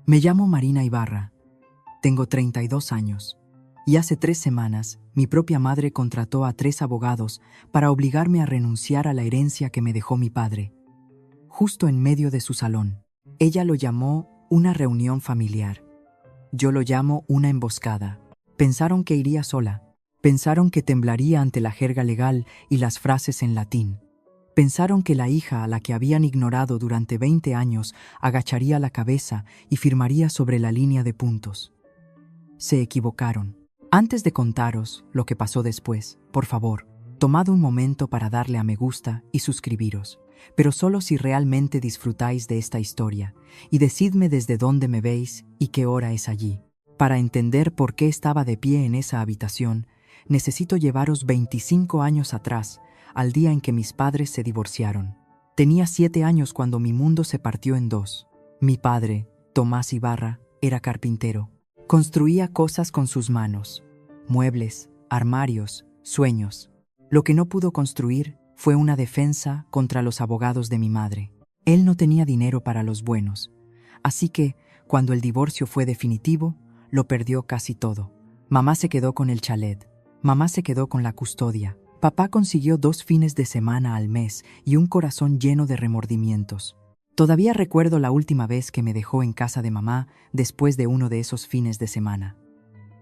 Me llamo Marina Ibarra. Tengo 32 años. Y hace 3 semanas, mi propia madre contrató a 3 abogados para obligarme a renunciar a la herencia que me dejó mi padre. Justo en medio de su salón. Ella lo llamó una reunión familiar. Yo lo llamo una emboscada. Pensaron que iría sola. Pensaron que temblaría ante la jerga legal y las frases en latín. Pensaron que la hija a la que habían ignorado durante 20 años agacharía la cabeza y firmaría sobre la línea de puntos. Se equivocaron. Antes de contaros lo que pasó después, por favor, tomad un momento para darle a me gusta y suscribiros, pero solo si realmente disfrutáis de esta historia, y decidme desde dónde me veis y qué hora es allí. Para entender por qué estaba de pie en esa habitación, necesito llevaros 25 años atrás, al día en que mis padres se divorciaron. Tenía 7 años cuando mi mundo se partió en dos. Mi padre, Tomás Ibarra, era carpintero. Construía cosas con sus manos, muebles, armarios, sueños. Lo que no pudo construir fue una defensa contra los abogados de mi madre. Él no tenía dinero para los buenos, así que, cuando el divorcio fue definitivo, lo perdió casi todo. Mamá se quedó con el chalet, mamá se quedó con la custodia. Papá consiguió 2 fines de semana al mes y un corazón lleno de remordimientos. Todavía recuerdo la última vez que me dejó en casa de mamá después de uno de esos fines de semana.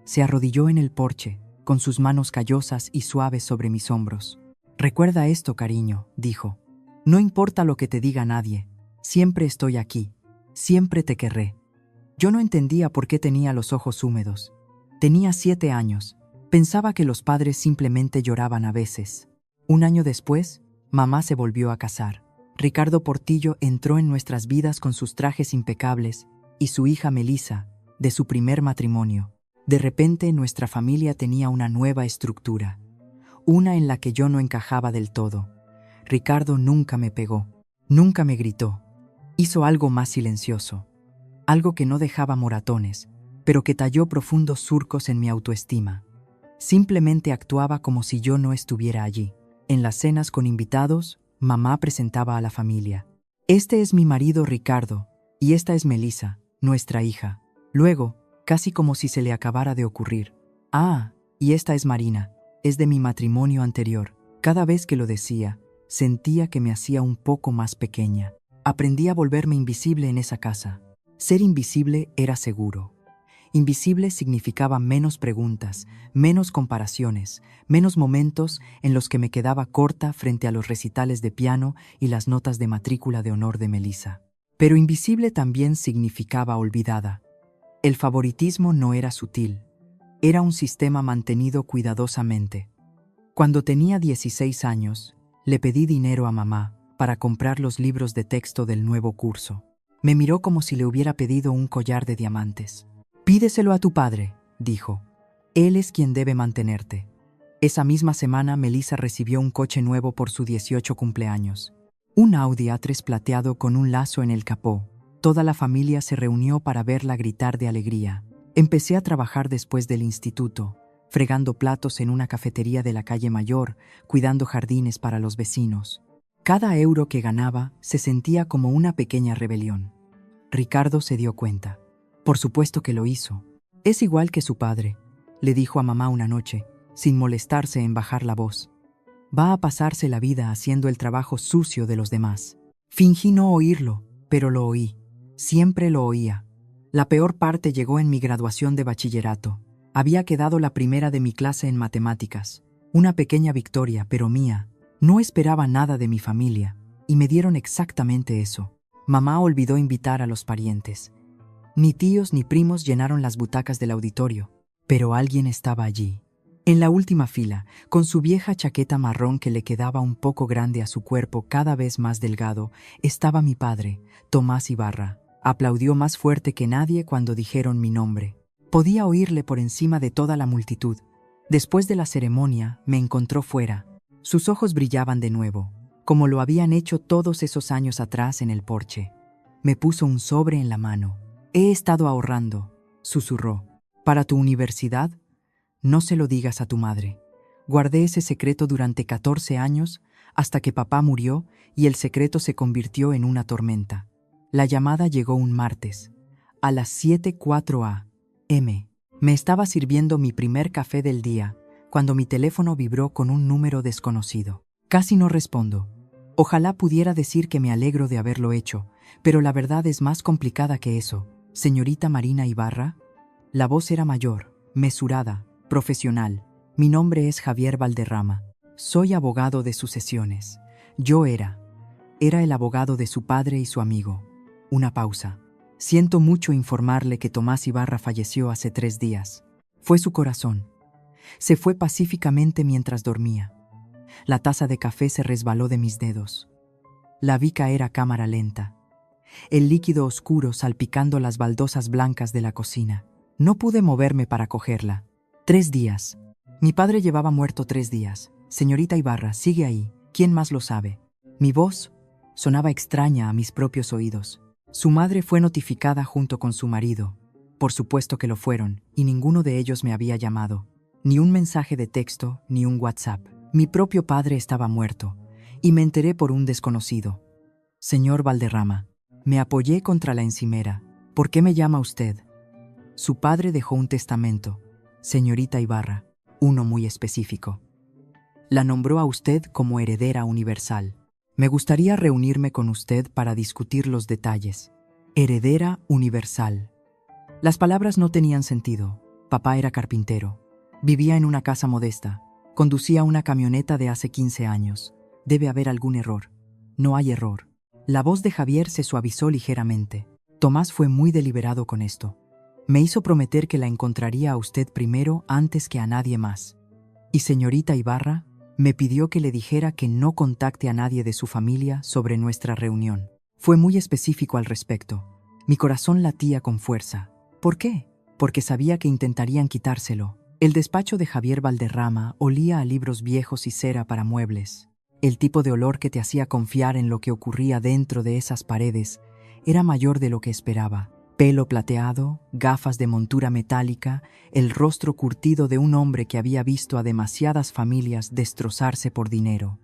Se arrodilló en el porche, con sus manos callosas y suaves sobre mis hombros. «Recuerda esto, cariño», dijo. «No importa lo que te diga nadie, siempre estoy aquí, siempre te querré». Yo no entendía por qué tenía los ojos húmedos. Tenía 7 años. Pensaba que los padres simplemente lloraban a veces. Un año después, mamá se volvió a casar. Ricardo Portillo entró en nuestras vidas con sus trajes impecables y su hija Melissa, de su primer matrimonio. De repente, nuestra familia tenía una nueva estructura, una en la que yo no encajaba del todo. Ricardo nunca me pegó, nunca me gritó. Hizo algo más silencioso, algo que no dejaba moratones, pero que talló profundos surcos en mi autoestima. Simplemente actuaba como si yo no estuviera allí. En las cenas con invitados, mamá presentaba a la familia. «Este es mi marido Ricardo, y esta es Melissa, nuestra hija». Luego, casi como si se le acabara de ocurrir: «Ah, y esta es Marina, es de mi matrimonio anterior». Cada vez que lo decía, sentía que me hacía un poco más pequeña. Aprendí a volverme invisible en esa casa. Ser invisible era seguro. Invisible significaba menos preguntas, menos comparaciones, menos momentos en los que me quedaba corta frente a los recitales de piano y las notas de matrícula de honor de Melissa. Pero invisible también significaba olvidada. El favoritismo no era sutil, era un sistema mantenido cuidadosamente. Cuando tenía 16 años, le pedí dinero a mamá para comprar los libros de texto del nuevo curso. Me miró como si le hubiera pedido un collar de diamantes. «Pídeselo a tu padre», dijo. «Él es quien debe mantenerte». Esa misma semana, Melissa recibió un coche nuevo por su 18 cumpleaños. Un Audi A3 plateado con un lazo en el capó. Toda la familia se reunió para verla gritar de alegría. Empecé a trabajar después del instituto, fregando platos en una cafetería de la calle Mayor, cuidando jardines para los vecinos. Cada euro que ganaba se sentía como una pequeña rebelión. Ricardo se dio cuenta. Por supuesto que lo hizo. «Es igual que su padre», le dijo a mamá una noche, sin molestarse en bajar la voz. «Va a pasarse la vida haciendo el trabajo sucio de los demás». Fingí no oírlo, pero lo oí. Siempre lo oía. La peor parte llegó en mi graduación de bachillerato. Había quedado la primera de mi clase en matemáticas. Una pequeña victoria, pero mía. No esperaba nada de mi familia, y me dieron exactamente eso. Mamá olvidó invitar a los parientes. Ni tíos ni primos llenaron las butacas del auditorio, pero alguien estaba allí. En la última fila, con su vieja chaqueta marrón que le quedaba un poco grande a su cuerpo cada vez más delgado, estaba mi padre, Tomás Ibarra. Aplaudió más fuerte que nadie cuando dijeron mi nombre. Podía oírle por encima de toda la multitud. Después de la ceremonia, me encontró fuera. Sus ojos brillaban de nuevo, como lo habían hecho todos esos años atrás en el porche. Me puso un sobre en la mano. «He estado ahorrando», susurró. «¿Para tu universidad? No se lo digas a tu madre». Guardé ese secreto durante 14 años hasta que papá murió y el secreto se convirtió en una tormenta. La llamada llegó un martes. a las 7:04 a.m. Me estaba sirviendo mi primer café del día cuando mi teléfono vibró con un número desconocido. Casi no respondo. Ojalá pudiera decir que me alegro de haberlo hecho, pero la verdad es más complicada que eso. ¿Señorita Marina Ibarra? La voz era mayor, mesurada, profesional. Mi nombre es Javier Valderrama. Soy abogado de sucesiones. Era el abogado de su padre y su amigo. Una pausa. Siento mucho informarle que Tomás Ibarra falleció hace 3 días. Fue su corazón. Se fue pacíficamente mientras dormía. La taza de café se resbaló de mis dedos. La vi caer a cámara lenta. El líquido oscuro salpicando las baldosas blancas de la cocina. No pude moverme para cogerla. 3 días. Mi padre llevaba muerto 3 días. Señorita Ibarra, sigue ahí. ¿Quién más lo sabe? Mi voz sonaba extraña a mis propios oídos. Su madre fue notificada junto con su marido. Por supuesto que lo fueron, y ninguno de ellos me había llamado. Ni un mensaje de texto, ni un WhatsApp. Mi propio padre estaba muerto, y me enteré por un desconocido. Señor Valderrama, me apoyé contra la encimera. ¿Por qué me llama usted? Su padre dejó un testamento. Señorita Ibarra, uno muy específico. La nombró a usted como heredera universal. Me gustaría reunirme con usted para discutir los detalles. Heredera universal. Las palabras no tenían sentido. Papá era carpintero. Vivía en una casa modesta. Conducía una camioneta de hace 15 años. Debe haber algún error. No hay error. La voz de Javier se suavizó ligeramente. Tomás fue muy deliberado con esto. Me hizo prometer que la encontraría a usted primero antes que a nadie más. Y señorita Ibarra, me pidió que le dijera que no contacte a nadie de su familia sobre nuestra reunión. Fue muy específico al respecto. Mi corazón latía con fuerza. ¿Por qué? Porque sabía que intentarían quitárselo. El despacho de Javier Valderrama olía a libros viejos y cera para muebles. El tipo de olor que te hacía confiar en lo que ocurría dentro de esas paredes era mayor de lo que esperaba. Pelo plateado, gafas de montura metálica, el rostro curtido de un hombre que había visto a demasiadas familias destrozarse por dinero.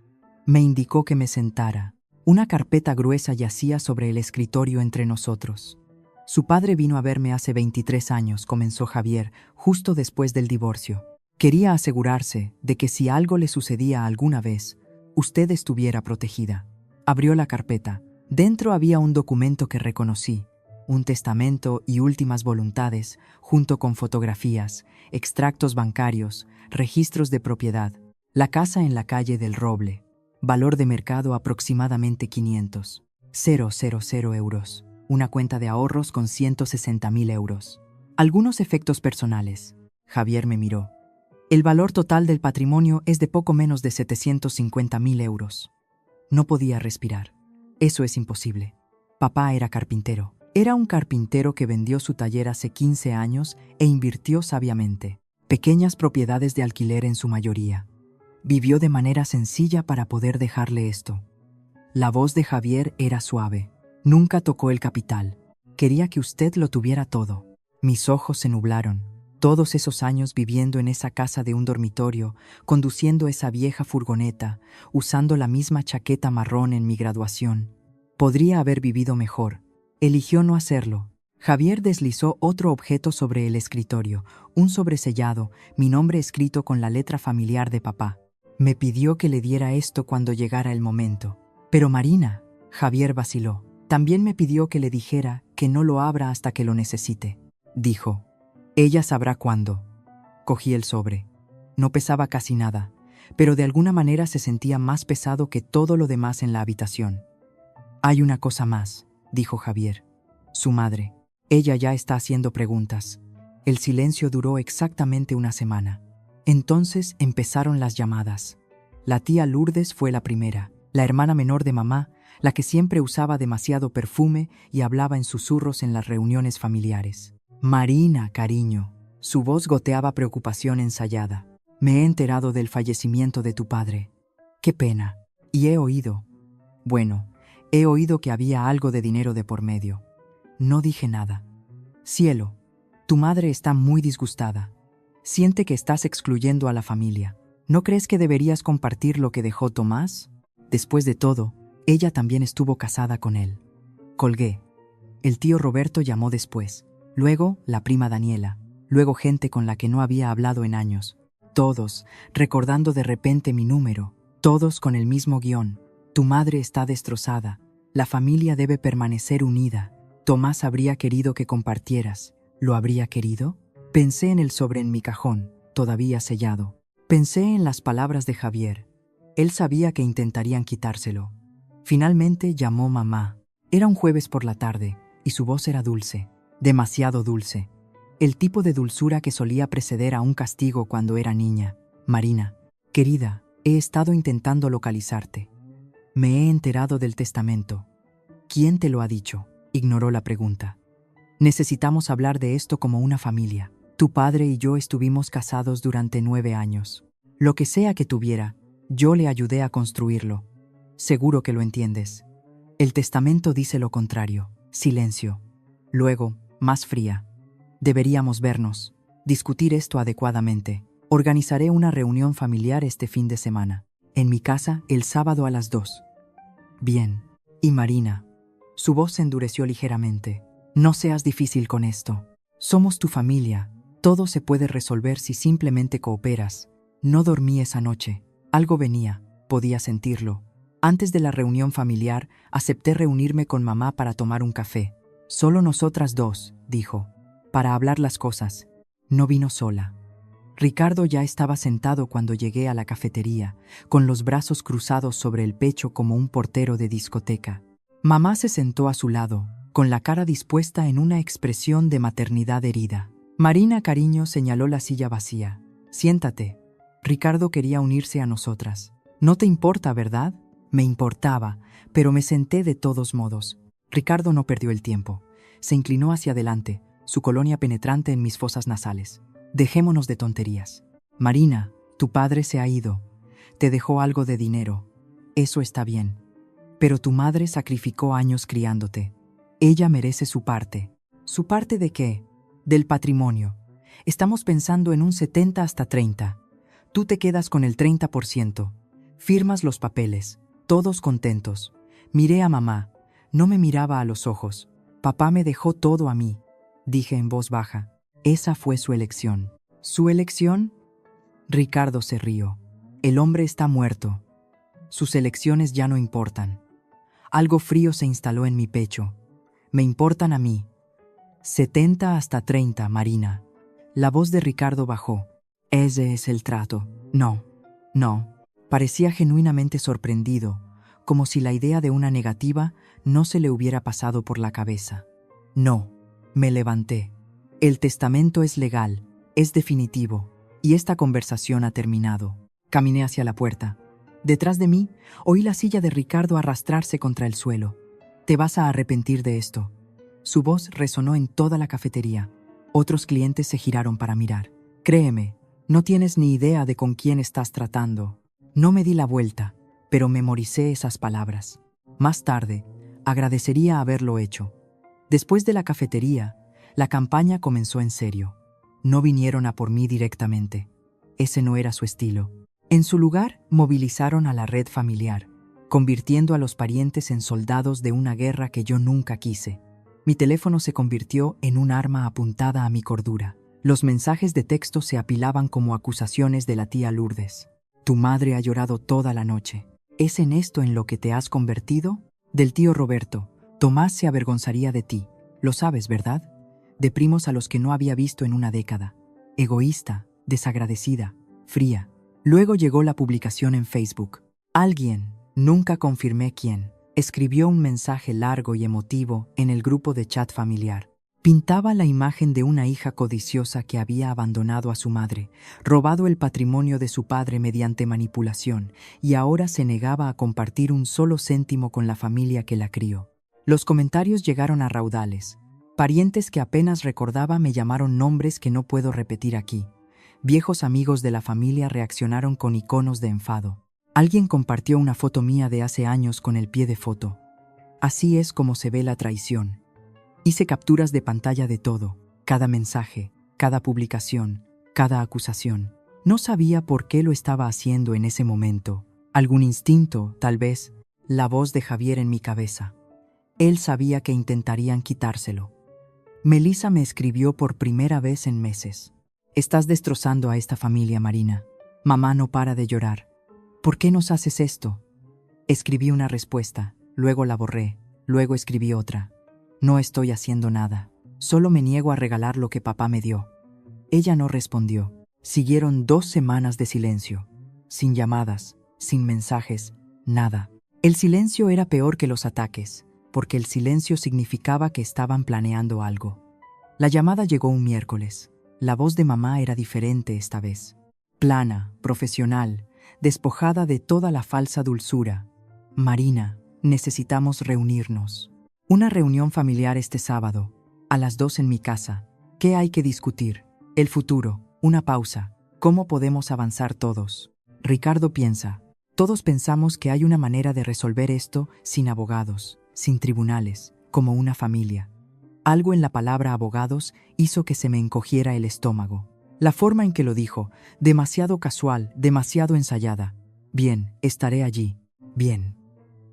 Me indicó que me sentara. Una carpeta gruesa yacía sobre el escritorio entre nosotros. Su padre vino a verme hace 23 años, comenzó Javier, justo después del divorcio. Quería asegurarse de que si algo le sucedía alguna vez, usted estuviera protegida. Abrió la carpeta. Dentro había un documento que reconocí. Un testamento y últimas voluntades, junto con fotografías, extractos bancarios, registros de propiedad. La casa en la calle del Roble. Valor de mercado aproximadamente 500.000 euros. Una cuenta de ahorros con 160.000 euros. Algunos efectos personales. Javier me miró. El valor total del patrimonio es de poco menos de 750.000 euros. No podía respirar. Eso es imposible. Papá era carpintero. Era un carpintero que vendió su taller hace 15 años e invirtió sabiamente. Pequeñas propiedades de alquiler en su mayoría. Vivió de manera sencilla para poder dejarle esto. La voz de Javier era suave. Nunca tocó el capital. Quería que usted lo tuviera todo. Mis ojos se nublaron. Todos esos años viviendo en esa casa de un dormitorio, conduciendo esa vieja furgoneta, usando la misma chaqueta marrón en mi graduación. Podría haber vivido mejor. Eligió no hacerlo. Javier deslizó otro objeto sobre el escritorio, un sobresellado, mi nombre escrito con la letra familiar de papá. Me pidió que le diera esto cuando llegara el momento. Pero Marina, Javier vaciló. También me pidió que le dijera que no lo abra hasta que lo necesite. Dijo, ella sabrá cuándo. Cogí el sobre. No pesaba casi nada, pero de alguna manera se sentía más pesado que todo lo demás en la habitación. Hay una cosa más, dijo Javier. Su madre. Ella ya está haciendo preguntas. El silencio duró exactamente una semana. Entonces empezaron las llamadas. La tía Lourdes fue la primera, la hermana menor de mamá, la que siempre usaba demasiado perfume y hablaba en susurros en las reuniones familiares. Marina, cariño. Su voz goteaba preocupación ensayada. Me he enterado del fallecimiento de tu padre. Qué pena. Y he oído que había algo de dinero de por medio. No dije nada. Cielo, tu madre está muy disgustada. Siente que estás excluyendo a la familia. ¿No crees que deberías compartir lo que dejó Tomás? Después de todo, ella también estuvo casada con él. Colgué. El tío Roberto llamó después. Luego, la prima Daniela. Luego gente con la que no había hablado en años. Todos, recordando de repente mi número. Todos con el mismo guión. Tu madre está destrozada. La familia debe permanecer unida. Tomás habría querido que compartieras. ¿Lo habría querido? Pensé en el sobre en mi cajón, todavía sellado. Pensé en las palabras de Javier. Él sabía que intentarían quitárselo. Finalmente llamó mamá. Era un jueves por la tarde, y su voz era dulce, demasiado dulce. El tipo de dulzura que solía preceder a un castigo cuando era niña. Marina, querida, he estado intentando localizarte. Me he enterado del testamento. ¿Quién te lo ha dicho? Ignoró la pregunta. Necesitamos hablar de esto como una familia. Tu padre y yo estuvimos casados durante 9 años. Lo que sea que tuviera, yo le ayudé a construirlo. Seguro que lo entiendes. El testamento dice lo contrario. Silencio. Luego, más fría. Deberíamos vernos, discutir esto adecuadamente. Organizaré una reunión familiar este fin de semana. En mi casa, el sábado a las 2. Bien. Y Marina. Su voz se endureció ligeramente. No seas difícil con esto. Somos tu familia. Todo se puede resolver si simplemente cooperas. No dormí esa noche. Algo venía. Podía sentirlo. Antes de la reunión familiar, acepté reunirme con mamá para tomar un café. Solo nosotras dos, dijo, para hablar las cosas. No vino sola. Ricardo ya estaba sentado cuando llegué a la cafetería, con los brazos cruzados sobre el pecho como un portero de discoteca. Mamá se sentó a su lado, con la cara dispuesta en una expresión de maternidad herida. Marina, cariño, señaló la silla vacía. Siéntate. Ricardo quería unirse a nosotras. No te importa, ¿verdad? Me importaba, pero me senté de todos modos. Ricardo no perdió el tiempo. Se inclinó hacia adelante, su colonia penetrante en mis fosas nasales. Dejémonos de tonterías. Marina, tu padre se ha ido. Te dejó algo de dinero. Eso está bien. Pero tu madre sacrificó años criándote. Ella merece su parte. ¿Su parte de qué? Del patrimonio. Estamos pensando en un 70 hasta 30. Tú te quedas con el 30%. Firmas los papeles. Todos contentos. Miré a mamá. No me miraba a los ojos. Papá me dejó todo a mí. Dije en voz baja. Esa fue su elección. ¿Su elección? Ricardo se rió. El hombre está muerto. Sus elecciones ya no importan. Algo frío se instaló en mi pecho. Me importan a mí. 70 hasta 30, Marina. La voz de Ricardo bajó. Ese es el trato. No. Parecía genuinamente sorprendido, como si la idea de una negativa no se le hubiera pasado por la cabeza. No. Me levanté. El testamento es legal, es definitivo, y esta conversación ha terminado. Caminé hacia la puerta. Detrás de mí, oí la silla de Ricardo arrastrarse contra el suelo. Te vas a arrepentir de esto. Su voz resonó en toda la cafetería. Otros clientes se giraron para mirar. Créeme, no tienes ni idea de con quién estás tratando. No me di la vuelta, pero memoricé esas palabras. Más tarde, agradecería haberlo hecho. Después de la cafetería, la campaña comenzó en serio. No vinieron a por mí directamente. Ese no era su estilo. En su lugar, movilizaron a la red familiar, convirtiendo a los parientes en soldados de una guerra que yo nunca quise. Mi teléfono se convirtió en un arma apuntada a mi cordura. Los mensajes de texto se apilaban como acusaciones de la tía Lourdes. Tu madre ha llorado toda la noche. ¿Es en esto en lo que te has convertido? Del tío Roberto. Tomás se avergonzaría de ti. Lo sabes, ¿verdad? De primos a los que no había visto en una década. Egoísta, desagradecida, fría. Luego llegó la publicación en Facebook. Alguien, nunca confirmé quién, escribió un mensaje largo y emotivo en el grupo de chat familiar. Pintaba la imagen de una hija codiciosa que había abandonado a su madre, robado el patrimonio de su padre mediante manipulación, y ahora se negaba a compartir un solo céntimo con la familia que la crió. Los comentarios llegaron a raudales. Parientes que apenas recordaba me llamaron nombres que no puedo repetir aquí. Viejos amigos de la familia reaccionaron con iconos de enfado. Alguien compartió una foto mía de hace años con el pie de foto. Así es como se ve la traición. Hice capturas de pantalla de todo, cada mensaje, cada publicación, cada acusación. No sabía por qué lo estaba haciendo en ese momento. Algún instinto, tal vez, la voz de Javier en mi cabeza. Él sabía que intentarían quitárselo. Melissa me escribió por primera vez en meses. Estás destrozando a esta familia, Marina. Mamá no para de llorar. ¿Por qué nos haces esto? Escribí una respuesta, luego la borré, luego escribí otra. No estoy haciendo nada. Solo me niego a regalar lo que papá me dio. Ella no respondió. Siguieron 2 semanas de silencio. Sin llamadas, sin mensajes, nada. El silencio era peor que los ataques, porque el silencio significaba que estaban planeando algo. La llamada llegó un miércoles. La voz de mamá era diferente esta vez. Plana, profesional, despojada de toda la falsa dulzura. Marina, necesitamos reunirnos. Una reunión familiar este sábado, a las 2 en mi casa. ¿Qué hay que discutir? El futuro, una pausa. ¿Cómo podemos avanzar todos? Ricardo piensa. Todos pensamos que hay una manera de resolver esto sin abogados, sin tribunales, como una familia. Algo en la palabra abogados hizo que se me encogiera el estómago. La forma en que lo dijo, demasiado casual, demasiado ensayada. Bien, estaré allí. Bien.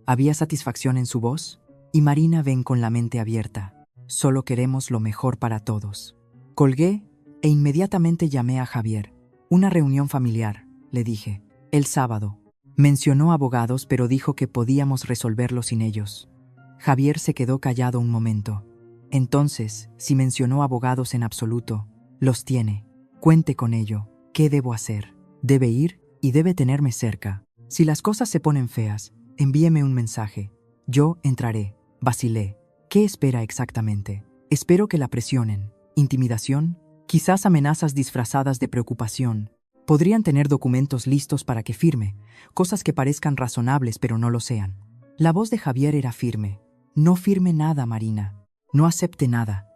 ¿Había satisfacción en su voz? Y Marina ven con la mente abierta. Solo queremos lo mejor para todos. Colgué e inmediatamente llamé a Javier. Una reunión familiar, le dije. El sábado. Mencionó abogados, pero dijo que podíamos resolverlo sin ellos. Javier se quedó callado un momento. Entonces, si mencionó abogados en absoluto, los tiene. Cuente con ello. ¿Qué debo hacer? Debe ir y debe tenerme cerca. Si las cosas se ponen feas, envíeme un mensaje. Yo entraré. Vacilé. ¿Qué espera exactamente? Espero que la presionen. ¿Intimidación? Quizás amenazas disfrazadas de preocupación. Podrían tener documentos listos para que firme, cosas que parezcan razonables pero no lo sean. La voz de Javier era firme. No firme nada, Marina. No acepte nada.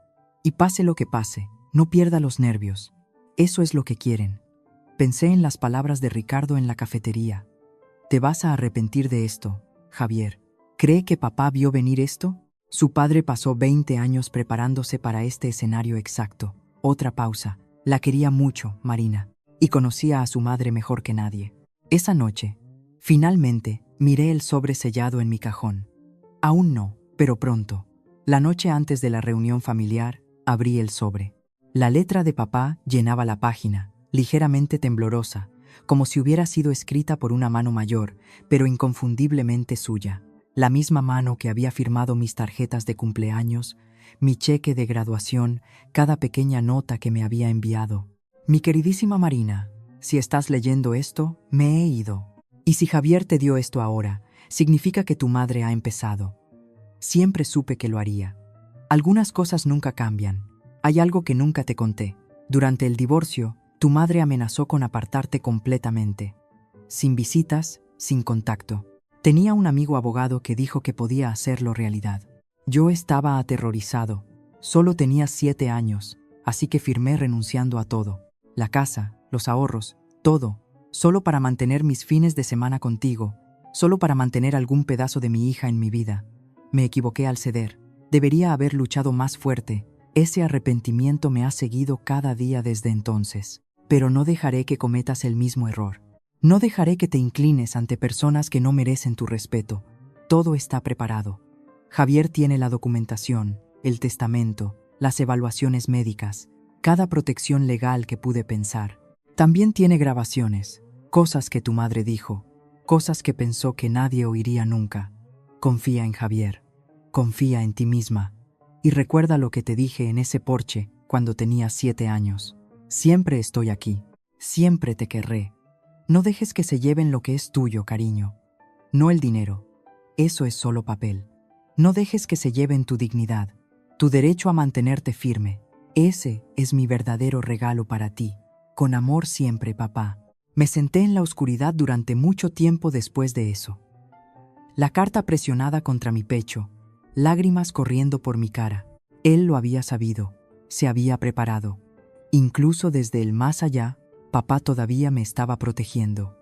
Y pase lo que pase, no pierda los nervios. Eso es lo que quieren. Pensé en las palabras de Ricardo en la cafetería. Te vas a arrepentir de esto, Javier. ¿Cree que papá vio venir esto? Su padre pasó 20 años preparándose para este escenario exacto. Otra pausa. La quería mucho, Marina, y conocía a su madre mejor que nadie. Esa noche, finalmente, miré el sobre sellado en mi cajón. Aún no, pero pronto. La noche antes de la reunión familiar, abrí el sobre. La letra de papá llenaba la página, ligeramente temblorosa, como si hubiera sido escrita por una mano mayor, pero inconfundiblemente suya. La misma mano que había firmado mis tarjetas de cumpleaños, mi cheque de graduación, cada pequeña nota que me había enviado. Mi queridísima Marina, si estás leyendo esto, me he ido. Y si Javier te dio esto ahora, significa que tu madre ha empezado. Siempre supe que lo haría. Algunas cosas nunca cambian. Hay algo que nunca te conté. Durante el divorcio, tu madre amenazó con apartarte completamente. Sin visitas, sin contacto. Tenía un amigo abogado que dijo que podía hacerlo realidad. Yo estaba aterrorizado. Solo tenía 7 años, así que firmé renunciando a todo. La casa, los ahorros, todo. Solo para mantener mis fines de semana contigo. Solo para mantener algún pedazo de mi hija en mi vida. Me equivoqué al ceder. Debería haber luchado más fuerte. Ese arrepentimiento me ha seguido cada día desde entonces. Pero no dejaré que cometas el mismo error. No dejaré que te inclines ante personas que no merecen tu respeto. Todo está preparado. Javier tiene la documentación, el testamento, las evaluaciones médicas, cada protección legal que pude pensar. También tiene grabaciones, cosas que tu madre dijo, cosas que pensó que nadie oiría nunca. Confía en Javier. Confía en ti misma. Y recuerda lo que te dije en ese porche cuando tenías 7 años. Siempre estoy aquí. Siempre te querré. No dejes que se lleven lo que es tuyo, cariño. No el dinero. Eso es solo papel. No dejes que se lleven tu dignidad, tu derecho a mantenerte firme. Ese es mi verdadero regalo para ti. Con amor siempre, papá. Me senté en la oscuridad durante mucho tiempo después de eso. La carta presionada contra mi pecho, lágrimas corriendo por mi cara. Él lo había sabido, se había preparado. Incluso desde el más allá, papá todavía me estaba protegiendo.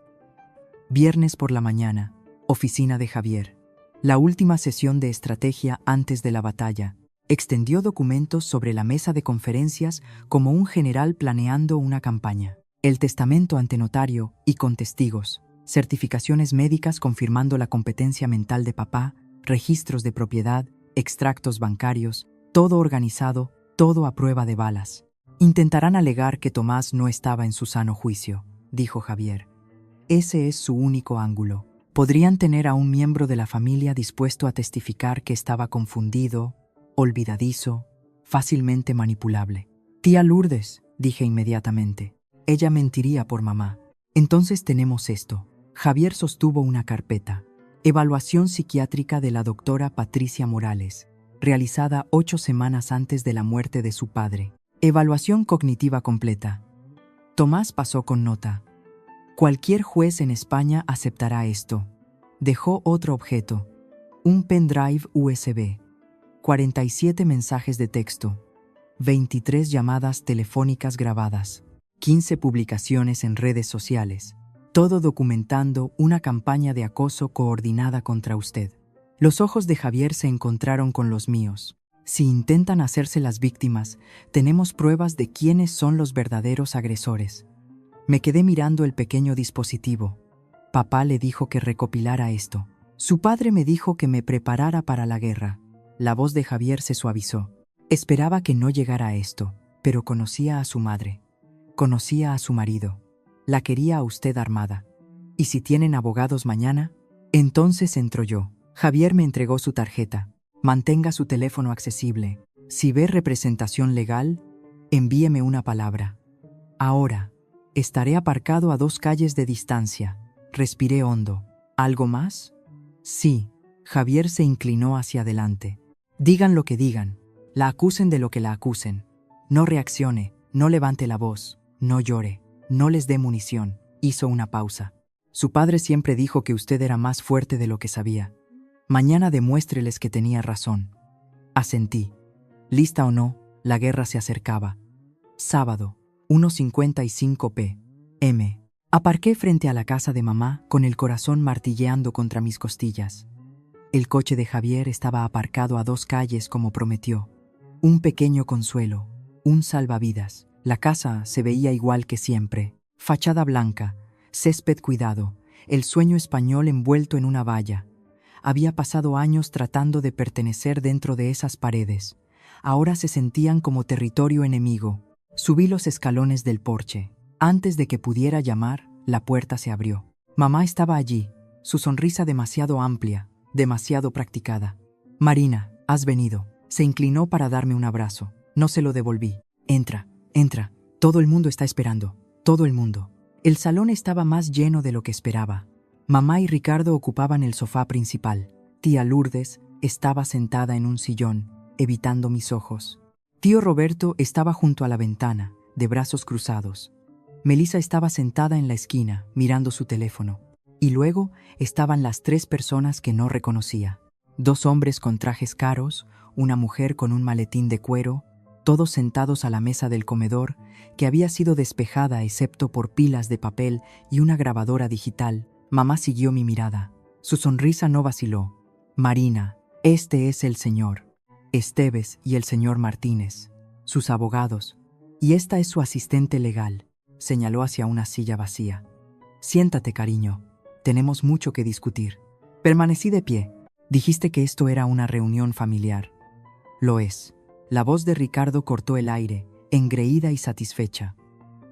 Viernes por la mañana, oficina de Javier. La última sesión de estrategia antes de la batalla. Extendió documentos sobre la mesa de conferencias como un general planeando una campaña. El testamento ante notario y con testigos. Certificaciones médicas confirmando la competencia mental de papá, registros de propiedad, extractos bancarios, todo organizado, todo a prueba de balas. Intentarán alegar que Tomás no estaba en su sano juicio, dijo Javier. Ese es su único ángulo. Podrían tener a un miembro de la familia dispuesto a testificar que estaba confundido, olvidadizo, fácilmente manipulable. Tía Lourdes, dije inmediatamente. Ella mentiría por mamá. Entonces tenemos esto. Javier sostuvo una carpeta. Evaluación psiquiátrica de la doctora Patricia Morales, realizada 8 semanas antes de la muerte de su padre. Evaluación cognitiva completa. Tomás pasó con nota. Cualquier juez en España aceptará esto. Dejó otro objeto. Un pendrive USB. 47 mensajes de texto. 23 llamadas telefónicas grabadas. 15 publicaciones en redes sociales. Todo documentando una campaña de acoso coordinada contra usted. Los ojos de Javier se encontraron con los míos. Si intentan hacerse las víctimas, tenemos pruebas de quiénes son los verdaderos agresores. Me quedé mirando el pequeño dispositivo. Papá le dijo que recopilara esto. Su padre me dijo que me preparara para la guerra. La voz de Javier se suavizó. Esperaba que no llegara a esto, pero conocía a su madre. Conocía a su marido. La quería a usted armada. ¿Y si tienen abogados mañana? Entonces entro yo. Javier me entregó su tarjeta. Mantenga su teléfono accesible. Si ve representación legal, envíeme una palabra. Ahora, estaré aparcado a 2 calles de distancia. Respiré hondo. ¿Algo más? Sí. Javier se inclinó hacia adelante. Digan lo que digan. La acusen de lo que la acusen. No reaccione, no levante la voz, no llore, no les dé munición. Hizo una pausa. Su padre siempre dijo que usted era más fuerte de lo que sabía. Mañana demuéstreles que tenía razón. Asentí. Lista o no, la guerra se acercaba. Sábado, 1:55 p.m. Aparqué frente a la casa de mamá con el corazón martilleando contra mis costillas. El coche de Javier estaba aparcado a 2 calles como prometió. Un pequeño consuelo, un salvavidas. La casa se veía igual que siempre. Fachada blanca, césped cuidado, el sueño español envuelto en una valla. Había pasado años tratando de pertenecer dentro de esas paredes. Ahora se sentían como territorio enemigo. Subí los escalones del porche. Antes de que pudiera llamar, la puerta se abrió. Mamá estaba allí, su sonrisa demasiado amplia, demasiado practicada. Marina, has venido. Se inclinó para darme un abrazo. No se lo devolví. Entra, entra. Todo el mundo está esperando. Todo el mundo. El salón estaba más lleno de lo que esperaba. Mamá y Ricardo ocupaban el sofá principal. Tía Lourdes estaba sentada en un sillón, evitando mis ojos. Tío Roberto estaba junto a la ventana, de brazos cruzados. Melissa estaba sentada en la esquina, mirando su teléfono. Y luego estaban las 3 personas que no reconocía. 2 hombres con trajes caros, una mujer con un maletín de cuero, todos sentados a la mesa del comedor, que había sido despejada excepto por pilas de papel y una grabadora digital. Mamá siguió mi mirada. Su sonrisa no vaciló. Marina, este es el señor Esteves y el señor Martínez, sus abogados, y esta es su asistente legal. Señaló hacia una silla vacía. Siéntate, cariño. Tenemos mucho que discutir. Permanecí de pie. Dijiste que esto era una reunión familiar. Lo es. La voz de Ricardo cortó el aire, engreída y satisfecha.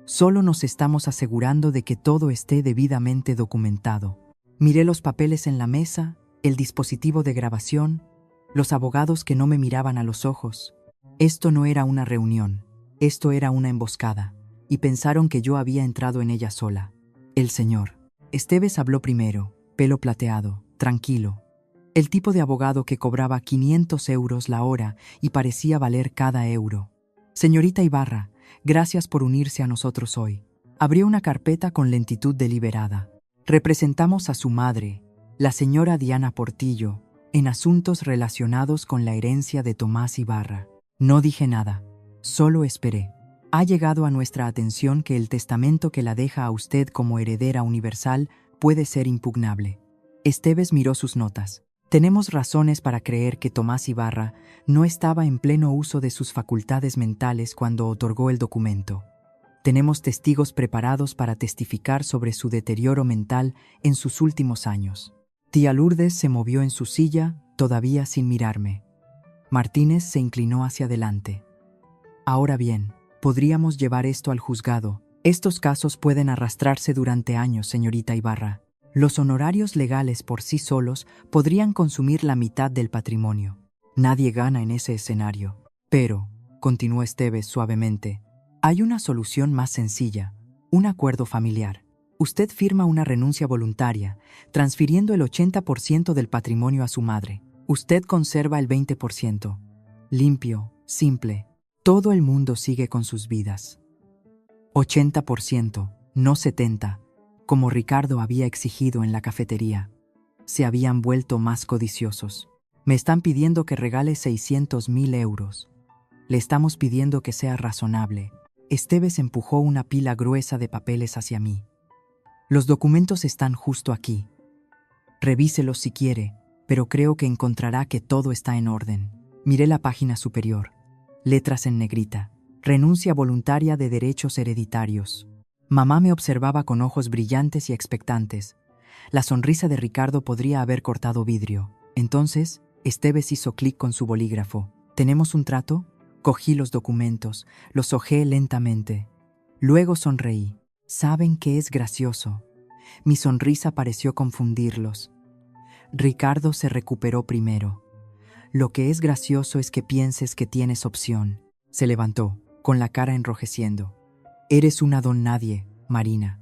Solo nos estamos asegurando de que todo esté debidamente documentado. Miré los papeles en la mesa, el dispositivo de grabación, los abogados que no me miraban a los ojos. Esto no era una reunión, esto era una emboscada, y pensaron que yo había entrado en ella sola. El señor Esteves habló primero, pelo plateado, tranquilo. El tipo de abogado que cobraba 500 euros la hora y parecía valer cada euro. Señorita Ibarra, gracias por unirse a nosotros hoy. Abrió una carpeta con lentitud deliberada. Representamos a su madre, la señora Diana Portillo, en asuntos relacionados con la herencia de Tomás Ibarra. No dije nada, solo esperé. Ha llegado a nuestra atención que el testamento que la deja a usted como heredera universal puede ser impugnable. Esteves miró sus notas. Tenemos razones para creer que Tomás Ibarra no estaba en pleno uso de sus facultades mentales cuando otorgó el documento. Tenemos testigos preparados para testificar sobre su deterioro mental en sus últimos años. Tía Lourdes se movió en su silla, todavía sin mirarme. Martínez se inclinó hacia adelante. Ahora bien, podríamos llevar esto al juzgado. Estos casos pueden arrastrarse durante años, señorita Ibarra. Los honorarios legales por sí solos podrían consumir la mitad del patrimonio. Nadie gana en ese escenario. Pero, continuó Esteves suavemente, hay una solución más sencilla, un acuerdo familiar. Usted firma una renuncia voluntaria, transfiriendo el 80% del patrimonio a su madre. Usted conserva el 20%. Limpio, simple. Todo el mundo sigue con sus vidas. 80%, no 70%, como Ricardo había exigido en la cafetería. Se habían vuelto más codiciosos. Me están pidiendo que regale 600.000 euros. Le estamos pidiendo que sea razonable. Esteves empujó una pila gruesa de papeles hacia mí. Los documentos están justo aquí. Revíselos si quiere, pero creo que encontrará que todo está en orden. Miré la página superior. Letras en negrita. Renuncia voluntaria de derechos hereditarios. Mamá me observaba con ojos brillantes y expectantes. La sonrisa de Ricardo podría haber cortado vidrio. Entonces, Esteves hizo clic con su bolígrafo. ¿Tenemos un trato? Cogí los documentos, los hojeé lentamente. Luego sonreí. ¿Saben qué es gracioso? Mi sonrisa pareció confundirlos. Ricardo se recuperó primero. Lo que es gracioso es que pienses que tienes opción. Se levantó, con la cara enrojeciendo. Eres una don nadie, Marina.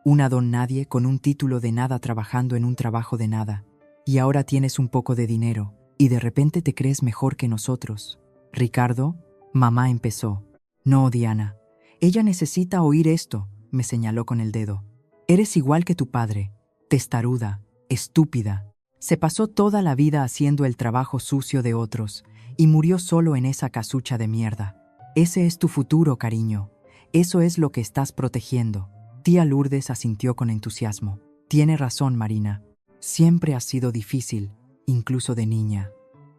Una don nadie con un título de nada trabajando en un trabajo de nada. Y ahora tienes un poco de dinero, y de repente te crees mejor que nosotros. Ricardo, mamá empezó. No, Diana. Ella necesita oír esto, me señaló con el dedo. Eres igual que tu padre, testaruda, estúpida. Se pasó toda la vida haciendo el trabajo sucio de otros y murió solo en esa casucha de mierda. Ese es tu futuro, cariño. Eso es lo que estás protegiendo. Tía Lourdes asintió con entusiasmo. Tiene razón, Marina. Siempre ha sido difícil, incluso de niña.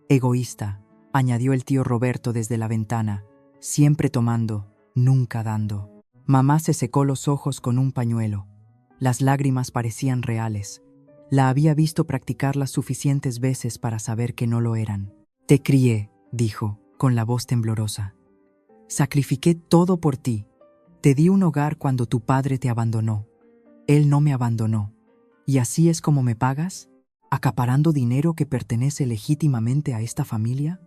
Egoísta, añadió el tío Roberto desde la ventana. Siempre tomando, nunca dando. Mamá se secó los ojos con un pañuelo. Las lágrimas parecían reales. La había visto practicarlas suficientes veces para saber que no lo eran. Te crié, dijo, con la voz temblorosa. Sacrifiqué todo por ti. Te di un hogar cuando tu padre te abandonó. Él no me abandonó. ¿Y así es como me pagas? ¿Acaparando dinero que pertenece legítimamente a esta familia?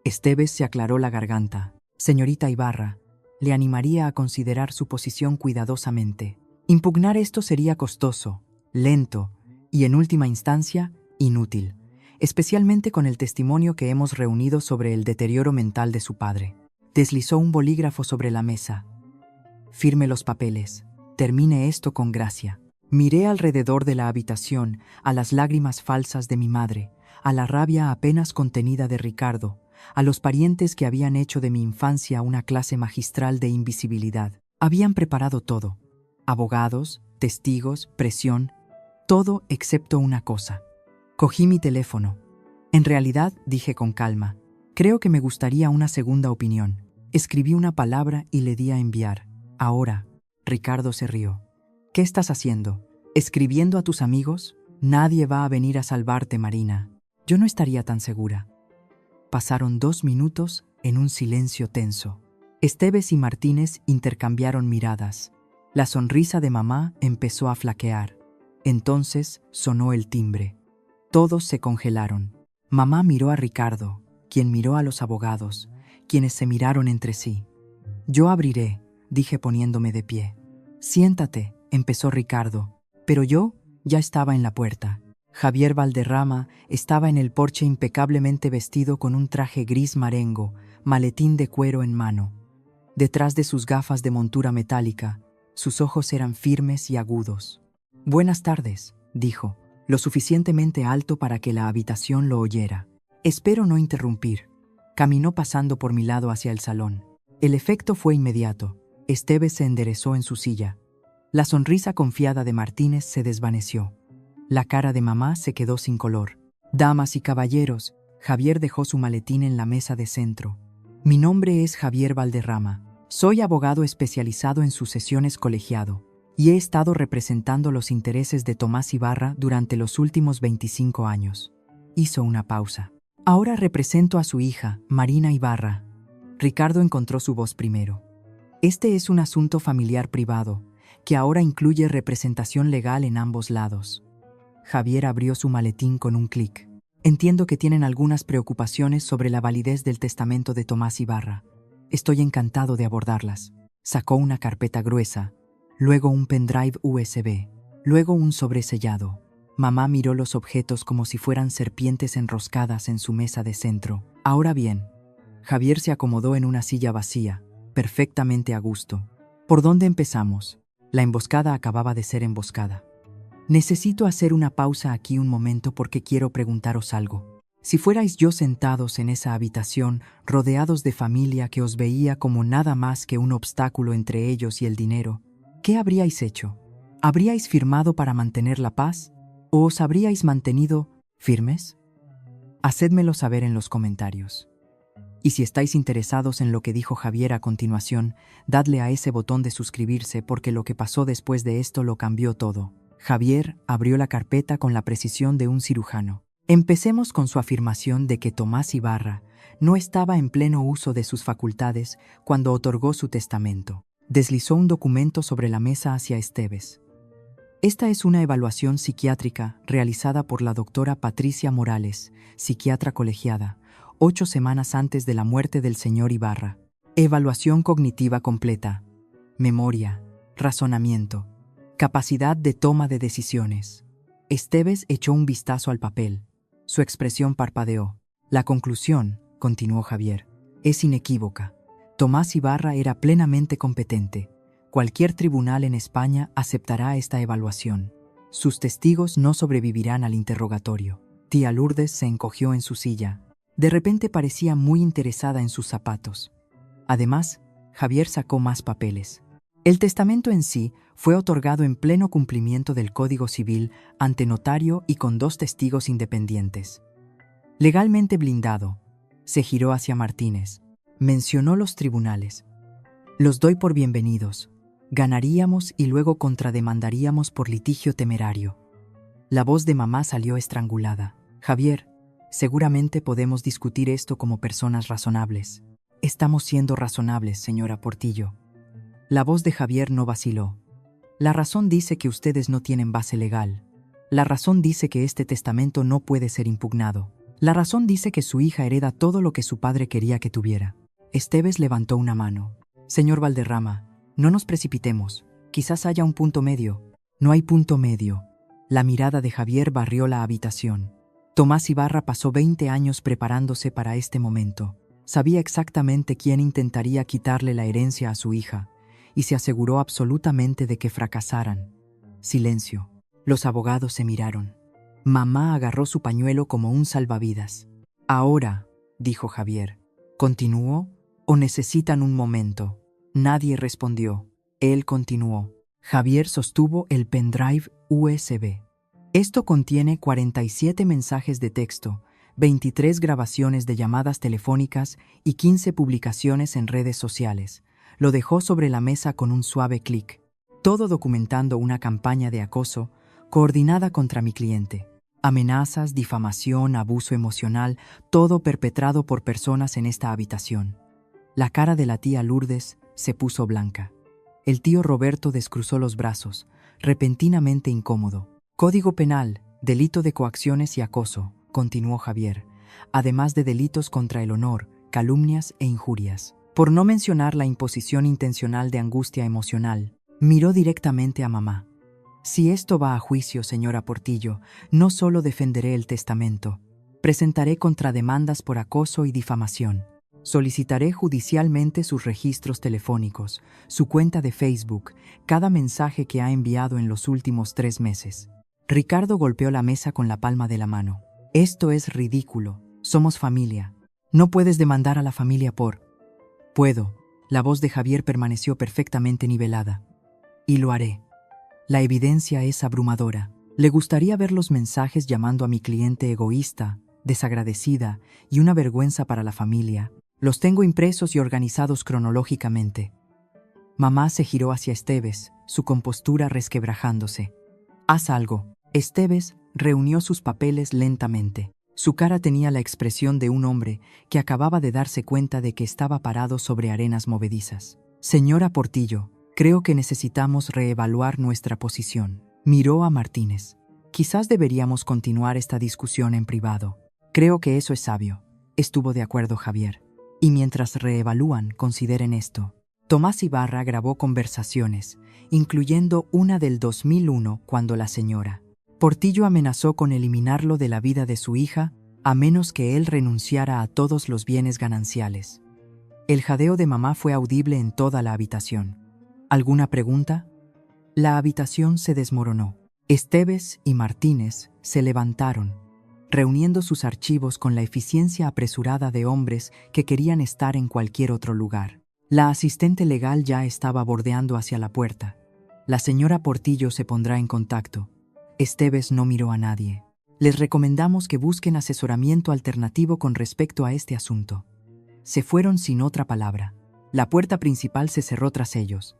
Esteves se aclaró la garganta. Señorita Ibarra, le animaría a considerar su posición cuidadosamente. Impugnar esto sería costoso, lento y, en última instancia, inútil, especialmente con el testimonio que hemos reunido sobre el deterioro mental de su padre. Deslizó un bolígrafo sobre la mesa. Firme los papeles. Termine esto con gracia. Miré alrededor de la habitación, a las lágrimas falsas de mi madre, a la rabia apenas contenida de Ricardo, a los parientes que habían hecho de mi infancia una clase magistral de invisibilidad. Habían preparado todo. Abogados, testigos, presión, todo excepto una cosa. Cogí mi teléfono. En realidad, dije con calma, creo que me gustaría una segunda opinión. Escribí una palabra y le di a enviar. Ahora, Ricardo se rió. ¿Qué estás haciendo? ¿Escribiendo a tus amigos? Nadie va a venir a salvarte, Marina. Yo no estaría tan segura. Pasaron 2 minutos en un silencio tenso. Esteves y Martínez intercambiaron miradas. La sonrisa de mamá empezó a flaquear. Entonces sonó el timbre. Todos se congelaron. Mamá miró a Ricardo, quien miró a los abogados, quienes se miraron entre sí. Yo abriré, dije poniéndome de pie. Siéntate, empezó Ricardo, pero yo ya estaba en la puerta. Javier Valderrama estaba en el porche impecablemente vestido con un traje gris marengo, maletín de cuero en mano. Detrás de sus gafas de montura metálica, sus ojos eran firmes y agudos. «Buenas tardes», dijo, lo suficientemente alto para que la habitación lo oyera. «Espero no interrumpir». Caminó pasando por mi lado hacia el salón. El efecto fue inmediato. Esteves se enderezó en su silla. La sonrisa confiada de Martínez se desvaneció. La cara de mamá se quedó sin color. «Damas y caballeros», Javier dejó su maletín en la mesa de centro. «Mi nombre es Javier Valderrama. Soy abogado especializado en sucesiones colegiado y he estado representando los intereses de Tomás Ibarra durante los últimos 25 años». Hizo una pausa. Ahora represento a su hija, Marina Ibarra. Ricardo encontró su voz primero. Este es un asunto familiar privado, que ahora incluye representación legal en ambos lados. Javier abrió su maletín con un clic. Entiendo que tienen algunas preocupaciones sobre la validez del testamento de Tomás Ibarra. Estoy encantado de abordarlas. Sacó una carpeta gruesa, luego un pendrive USB, luego un sobresellado. Mamá miró los objetos como si fueran serpientes enroscadas en su mesa de centro. Ahora bien, Javier se acomodó en una silla vacía, perfectamente a gusto. ¿Por dónde empezamos? La emboscada acababa de ser emboscada. Necesito hacer una pausa aquí un momento porque quiero preguntaros algo. Si fuerais yo sentados en esa habitación, rodeados de familia que os veía como nada más que un obstáculo entre ellos y el dinero, ¿qué habríais hecho? ¿Habríais firmado para mantener la paz? ¿O os habríais mantenido firmes? Hacédmelo saber en los comentarios. Y si estáis interesados en lo que dijo Javier a continuación, dadle a ese botón de suscribirse porque lo que pasó después de esto lo cambió todo. Javier abrió la carpeta con la precisión de un cirujano. Empecemos con su afirmación de que Tomás Ibarra no estaba en pleno uso de sus facultades cuando otorgó su testamento. Deslizó un documento sobre la mesa hacia Esteves. Esta es una evaluación psiquiátrica realizada por la doctora Patricia Morales, psiquiatra colegiada, 8 semanas antes de la muerte del señor Ibarra. Evaluación cognitiva completa. Memoria, razonamiento, capacidad de toma de decisiones. Esteves echó un vistazo al papel. Su expresión parpadeó. La conclusión, continuó Javier, es inequívoca. Tomás Ibarra era plenamente competente. Cualquier tribunal en España aceptará esta evaluación. Sus testigos no sobrevivirán al interrogatorio. Tía Lourdes se encogió en su silla. De repente parecía muy interesada en sus zapatos. Además, Javier sacó más papeles. El testamento en sí fue otorgado en pleno cumplimiento del Código Civil ante notario y con 2 testigos independientes. Legalmente blindado, se giró hacia Martínez. Mencionó los tribunales. Los doy por bienvenidos. Ganaríamos y luego contrademandaríamos por litigio temerario. La voz de mamá salió estrangulada. Javier, seguramente podemos discutir esto como personas razonables. Estamos siendo razonables, señora Portillo. La voz de Javier no vaciló. La razón dice que ustedes no tienen base legal. La razón dice que este testamento no puede ser impugnado. La razón dice que su hija hereda todo lo que su padre quería que tuviera. Esteves levantó una mano. Señor Valderrama, no nos precipitemos. Quizás haya un punto medio. No hay punto medio. La mirada de Javier barrió la habitación. Tomás Ibarra pasó 20 años preparándose para este momento. Sabía exactamente quién intentaría quitarle la herencia a su hija, y se aseguró absolutamente de que fracasaran. Silencio. Los abogados se miraron. Mamá agarró su pañuelo como un salvavidas. Ahora, dijo Javier. ¿Continuó o necesitan un momento? Nadie respondió. Él continuó. Javier sostuvo el pendrive USB. Esto contiene 47 mensajes de texto, 23 grabaciones de llamadas telefónicas y 15 publicaciones en redes sociales. Lo dejó sobre la mesa con un suave clic. Todo documentando una campaña de acoso coordinada contra mi cliente. Amenazas, difamación, abuso emocional, todo perpetrado por personas en esta habitación. La cara de la tía Lourdes se puso blanca. El tío Roberto descruzó los brazos, repentinamente incómodo. Código Penal, delito de coacciones y acoso, continuó Javier, además de delitos contra el honor, calumnias e injurias. Por no mencionar la imposición intencional de angustia emocional, miró directamente a mamá. Si esto va a juicio, señora Portillo, no solo defenderé el testamento, presentaré contrademandas por acoso y difamación. Solicitaré judicialmente sus registros telefónicos, su cuenta de Facebook, cada mensaje que ha enviado en los últimos 3 meses. Ricardo golpeó la mesa con la palma de la mano. Esto es ridículo. Somos familia. No puedes demandar a la familia por... Puedo. La voz de Javier permaneció perfectamente nivelada. Y lo haré. La evidencia es abrumadora. Le gustaría ver los mensajes llamando a mi cliente egoísta, desagradecida y una vergüenza para la familia. Los tengo impresos y organizados cronológicamente. Mamá se giró hacia Esteves, su compostura resquebrajándose. Haz algo. Esteves reunió sus papeles lentamente. Su cara tenía la expresión de un hombre que acababa de darse cuenta de que estaba parado sobre arenas movedizas. Señora Portillo, creo que necesitamos reevaluar nuestra posición. Miró a Martínez. Quizás deberíamos continuar esta discusión en privado. Creo que eso es sabio. Estuvo de acuerdo Javier. Y mientras reevalúan, consideren esto. Tomás Ibarra grabó conversaciones, incluyendo una del 2001 cuando la señora Portillo amenazó con eliminarlo de la vida de su hija a menos que él renunciara a todos los bienes gananciales. El jadeo de mamá fue audible en toda la habitación. ¿Alguna pregunta? La habitación se desmoronó. Esteves y Martínez se levantaron, reuniendo sus archivos con la eficiencia apresurada de hombres que querían estar en cualquier otro lugar. La asistente legal ya estaba bordeando hacia la puerta. La señora Portillo se pondrá en contacto. Esteves no miró a nadie. Les recomendamos que busquen asesoramiento alternativo con respecto a este asunto. Se fueron sin otra palabra. La puerta principal se cerró tras ellos.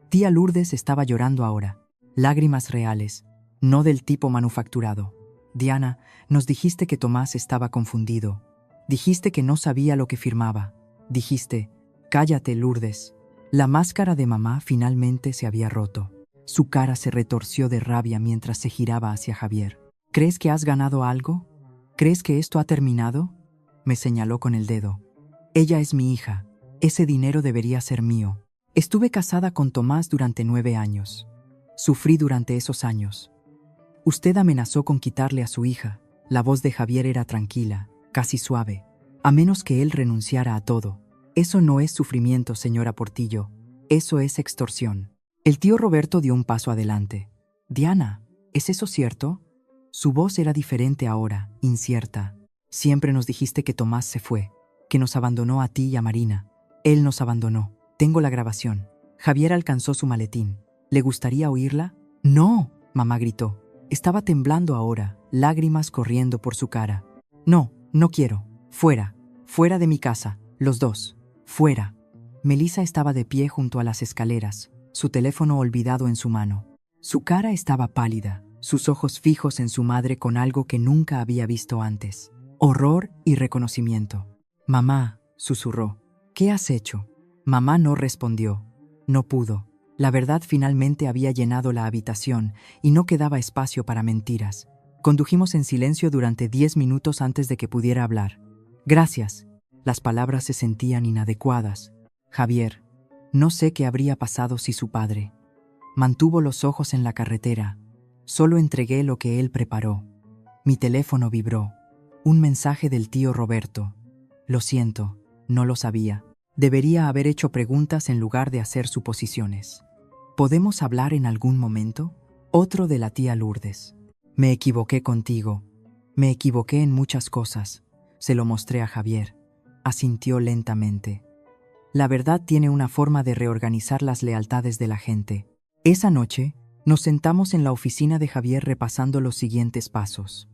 Tía Lourdes estaba llorando ahora. Lágrimas reales, no del tipo manufacturado. Diana, nos dijiste que Tomás estaba confundido. Dijiste que no sabía lo que firmaba. Dijiste, cállate, Lourdes. La máscara de mamá finalmente se había roto. Su cara se retorció de rabia mientras se giraba hacia Javier. ¿Crees que has ganado algo? ¿Crees que esto ha terminado? Me señaló con el dedo. Ella es mi hija. Ese dinero debería ser mío. Estuve casada con Tomás durante 9 años. Sufrí durante esos años. Usted amenazó con quitarle a su hija. La voz de Javier era tranquila, casi suave. A menos que él renunciara a todo. Eso no es sufrimiento, señora Portillo. Eso es extorsión. El tío Roberto dio un paso adelante. Diana, ¿es eso cierto? Su voz era diferente ahora, incierta. Siempre nos dijiste que Tomás se fue, que nos abandonó a ti y a Marina. Él nos abandonó. Tengo la grabación. Javier alcanzó su maletín. ¿Le gustaría oírla? No, mamá gritó. Estaba temblando ahora, lágrimas corriendo por su cara. No, no quiero. Fuera, fuera de mi casa, los dos. Fuera. Melissa estaba de pie junto a las escaleras, su teléfono olvidado en su mano. Su cara estaba pálida, sus ojos fijos en su madre con algo que nunca había visto antes. Horror y reconocimiento. Mamá, susurró. ¿Qué has hecho? Mamá no respondió. No pudo. La verdad finalmente había llenado la habitación y no quedaba espacio para mentiras. Condujimos en silencio durante 10 minutos antes de que pudiera hablar. Gracias. Las palabras se sentían inadecuadas. Javier, no sé qué habría pasado si su padre mantuvo los ojos en la carretera. Solo entregué lo que él preparó. Mi teléfono vibró. Un mensaje del tío Roberto. Lo siento, no lo sabía. Debería haber hecho preguntas en lugar de hacer suposiciones. ¿Podemos hablar en algún momento? Otro de la tía Lourdes. Me equivoqué contigo. Me equivoqué en muchas cosas. Se lo mostré a Javier. Asintió lentamente. La verdad tiene una forma de reorganizar las lealtades de la gente. Esa noche, nos sentamos en la oficina de Javier repasando los siguientes pasos.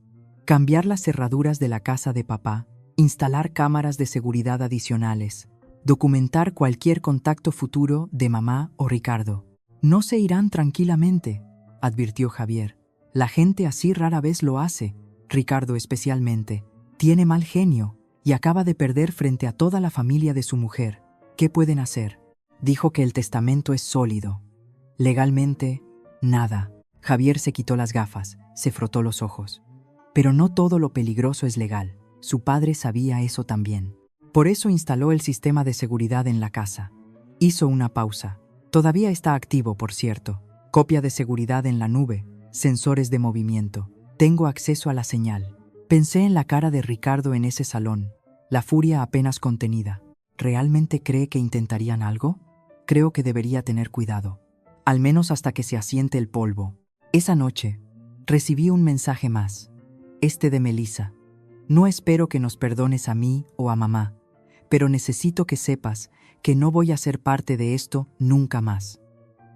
Cambiar las cerraduras de la casa de papá, instalar cámaras de seguridad adicionales, documentar cualquier contacto futuro de mamá o Ricardo. No se irán tranquilamente, advirtió Javier. La gente así rara vez lo hace, Ricardo especialmente. Tiene mal genio y acaba de perder frente a toda la familia de su mujer. ¿Qué pueden hacer? Dijo que el testamento es sólido. Legalmente, nada. Javier se quitó las gafas, se frotó los ojos. Pero no todo lo peligroso es legal. Su padre sabía eso también. Por eso instaló el sistema de seguridad en la casa. Hizo una pausa. Todavía está activo, por cierto. Copia de seguridad en la nube, sensores de movimiento. Tengo acceso a la señal. Pensé en la cara de Ricardo en ese salón, la furia apenas contenida. ¿Realmente cree que intentarían algo? Creo que debería tener cuidado. Al menos hasta que se asiente el polvo. Esa noche, recibí un mensaje más. Este de Melissa. No espero que nos perdones a mí o a mamá, pero necesito que sepas que no voy a ser parte de esto nunca más.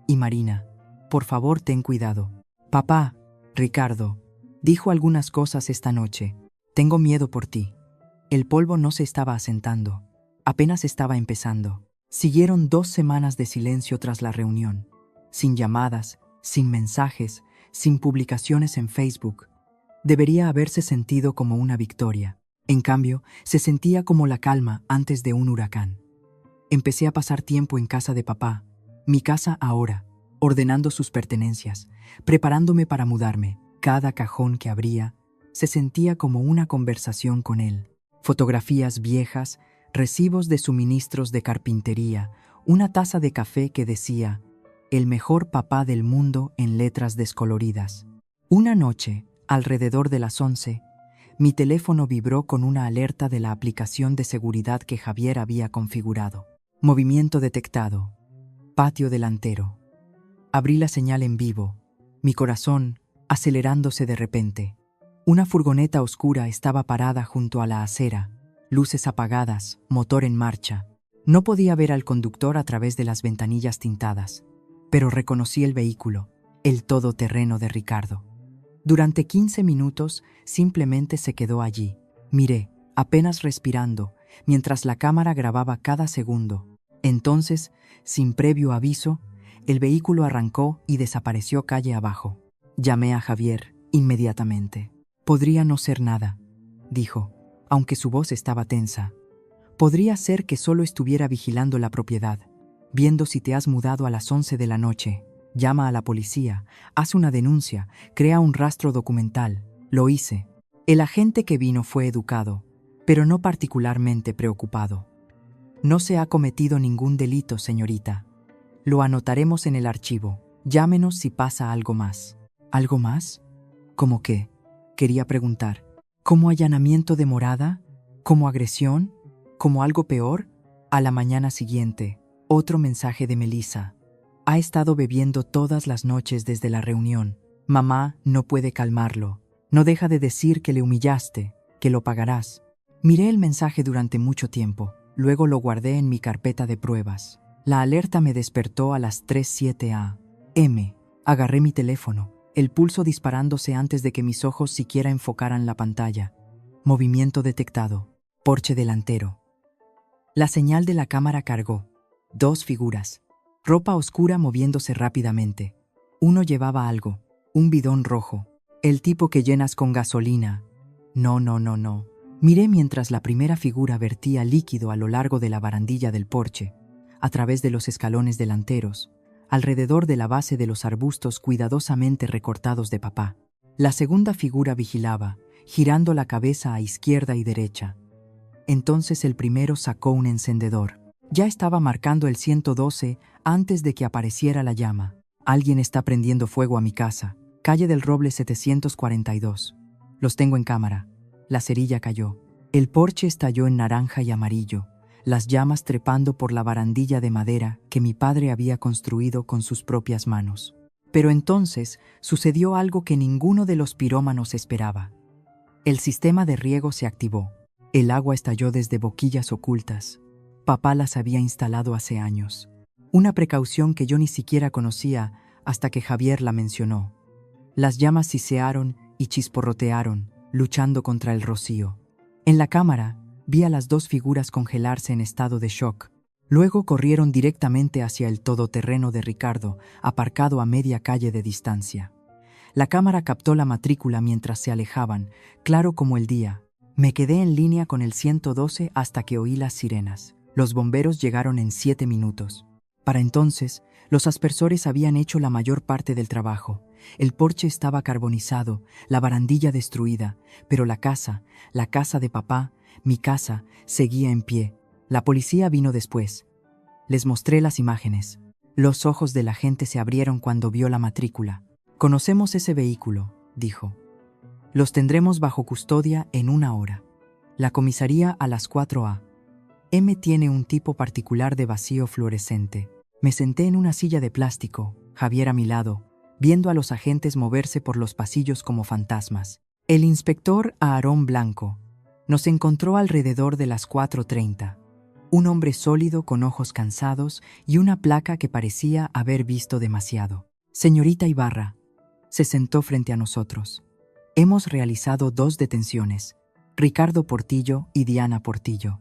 Y Marina, por favor ten cuidado. Papá, Ricardo, dijo algunas cosas esta noche. Tengo miedo por ti. El polvo no se estaba asentando. Apenas estaba empezando. Siguieron 2 semanas de silencio tras la reunión. Sin llamadas, sin mensajes, sin publicaciones en Facebook. Debería haberse sentido como una victoria. En cambio, se sentía como la calma antes de un huracán. Empecé a pasar tiempo en casa de papá, mi casa ahora, ordenando sus pertenencias, preparándome para mudarme. Cada cajón que abría se sentía como una conversación con él. Fotografías viejas, recibos de suministros de carpintería, una taza de café que decía, el mejor papá del mundo en letras descoloridas. Una noche, alrededor de las 11, mi teléfono vibró con una alerta de la aplicación de seguridad que Javier había configurado. Movimiento detectado. Patio delantero. Abrí la señal en vivo, mi corazón acelerándose de repente. Una furgoneta oscura estaba parada junto a la acera, luces apagadas, motor en marcha. No podía ver al conductor a través de las ventanillas tintadas, pero reconocí el vehículo, el todoterreno de Ricardo. Durante 15 minutos simplemente se quedó allí. Miré, apenas respirando, mientras la cámara grababa cada segundo. Entonces, sin previo aviso, el vehículo arrancó y desapareció calle abajo. Llamé a Javier inmediatamente. Podría no ser nada, dijo, aunque su voz estaba tensa. Podría ser que solo estuviera vigilando la propiedad, viendo si te has mudado a las 11 de la noche. Llama a la policía, haz una denuncia, crea un rastro documental. Lo hice. El agente que vino fue educado, pero no particularmente preocupado. No se ha cometido ningún delito, señorita. Lo anotaremos en el archivo. Llámenos si pasa algo más. ¿Algo más? ¿Cómo qué? Quería preguntar. ¿Como allanamiento de morada? ¿Como agresión? ¿Como algo peor? A la mañana siguiente, otro mensaje de Melissa. Ha estado bebiendo todas las noches desde la reunión. Mamá no puede calmarlo. No deja de decir que le humillaste, que lo pagarás. Miré el mensaje durante mucho tiempo. Luego lo guardé en mi carpeta de pruebas. La alerta me despertó a las 3:07 a.m. Agarré mi teléfono, el pulso disparándose antes de que mis ojos siquiera enfocaran la pantalla. Movimiento detectado. Porche delantero. La señal de la cámara cargó. 2 figuras. Ropa oscura moviéndose rápidamente. Uno llevaba algo, un bidón rojo. El tipo que llenas con gasolina. No. Miré mientras la primera figura vertía líquido a lo largo de la barandilla del porche, a través de los escalones delanteros, alrededor de la base de los arbustos cuidadosamente recortados de papá. La segunda figura vigilaba, girando la cabeza a izquierda y derecha. Entonces el primero sacó un encendedor. Ya estaba marcando el 112 antes de que apareciera la llama. Alguien está prendiendo fuego a mi casa. Calle del Roble 742. Los tengo en cámara. La cerilla cayó. El porche estalló en naranja y amarillo, las llamas trepando por la barandilla de madera que mi padre había construido con sus propias manos. Pero entonces sucedió algo que ninguno de los pirómanos esperaba. El sistema de riego se activó. El agua estalló desde boquillas ocultas. Papá las había instalado hace años. Una precaución que yo ni siquiera conocía hasta que Javier la mencionó. Las llamas sisearon y chisporrotearon, luchando contra el rocío. En la cámara, vi a las 2 figuras congelarse en estado de shock. Luego corrieron directamente hacia el todoterreno de Ricardo, aparcado a media calle de distancia. La cámara captó la matrícula mientras se alejaban, claro como el día. Me quedé en línea con el 112 hasta que oí las sirenas. Los bomberos llegaron en 7 minutos. Para entonces, los aspersores habían hecho la mayor parte del trabajo. El porche estaba carbonizado, la barandilla destruida, pero la casa de papá, mi casa, seguía en pie. La policía vino después. Les mostré las imágenes. Los ojos de la gente se abrieron cuando vio la matrícula. Conocemos ese vehículo, dijo. Los tendremos bajo custodia en 1 hora. La comisaría a las 4 a. M tiene un tipo particular de vacío fluorescente. Me senté en una silla de plástico, Javier a mi lado, viendo a los agentes moverse por los pasillos como fantasmas. El inspector Aarón Blanco nos encontró alrededor de las 4:30. Un hombre sólido con ojos cansados y una placa que parecía haber visto demasiado. Señorita Ibarra, se sentó frente a nosotros. Hemos realizado 2 detenciones, Ricardo Portillo y Diana Portillo.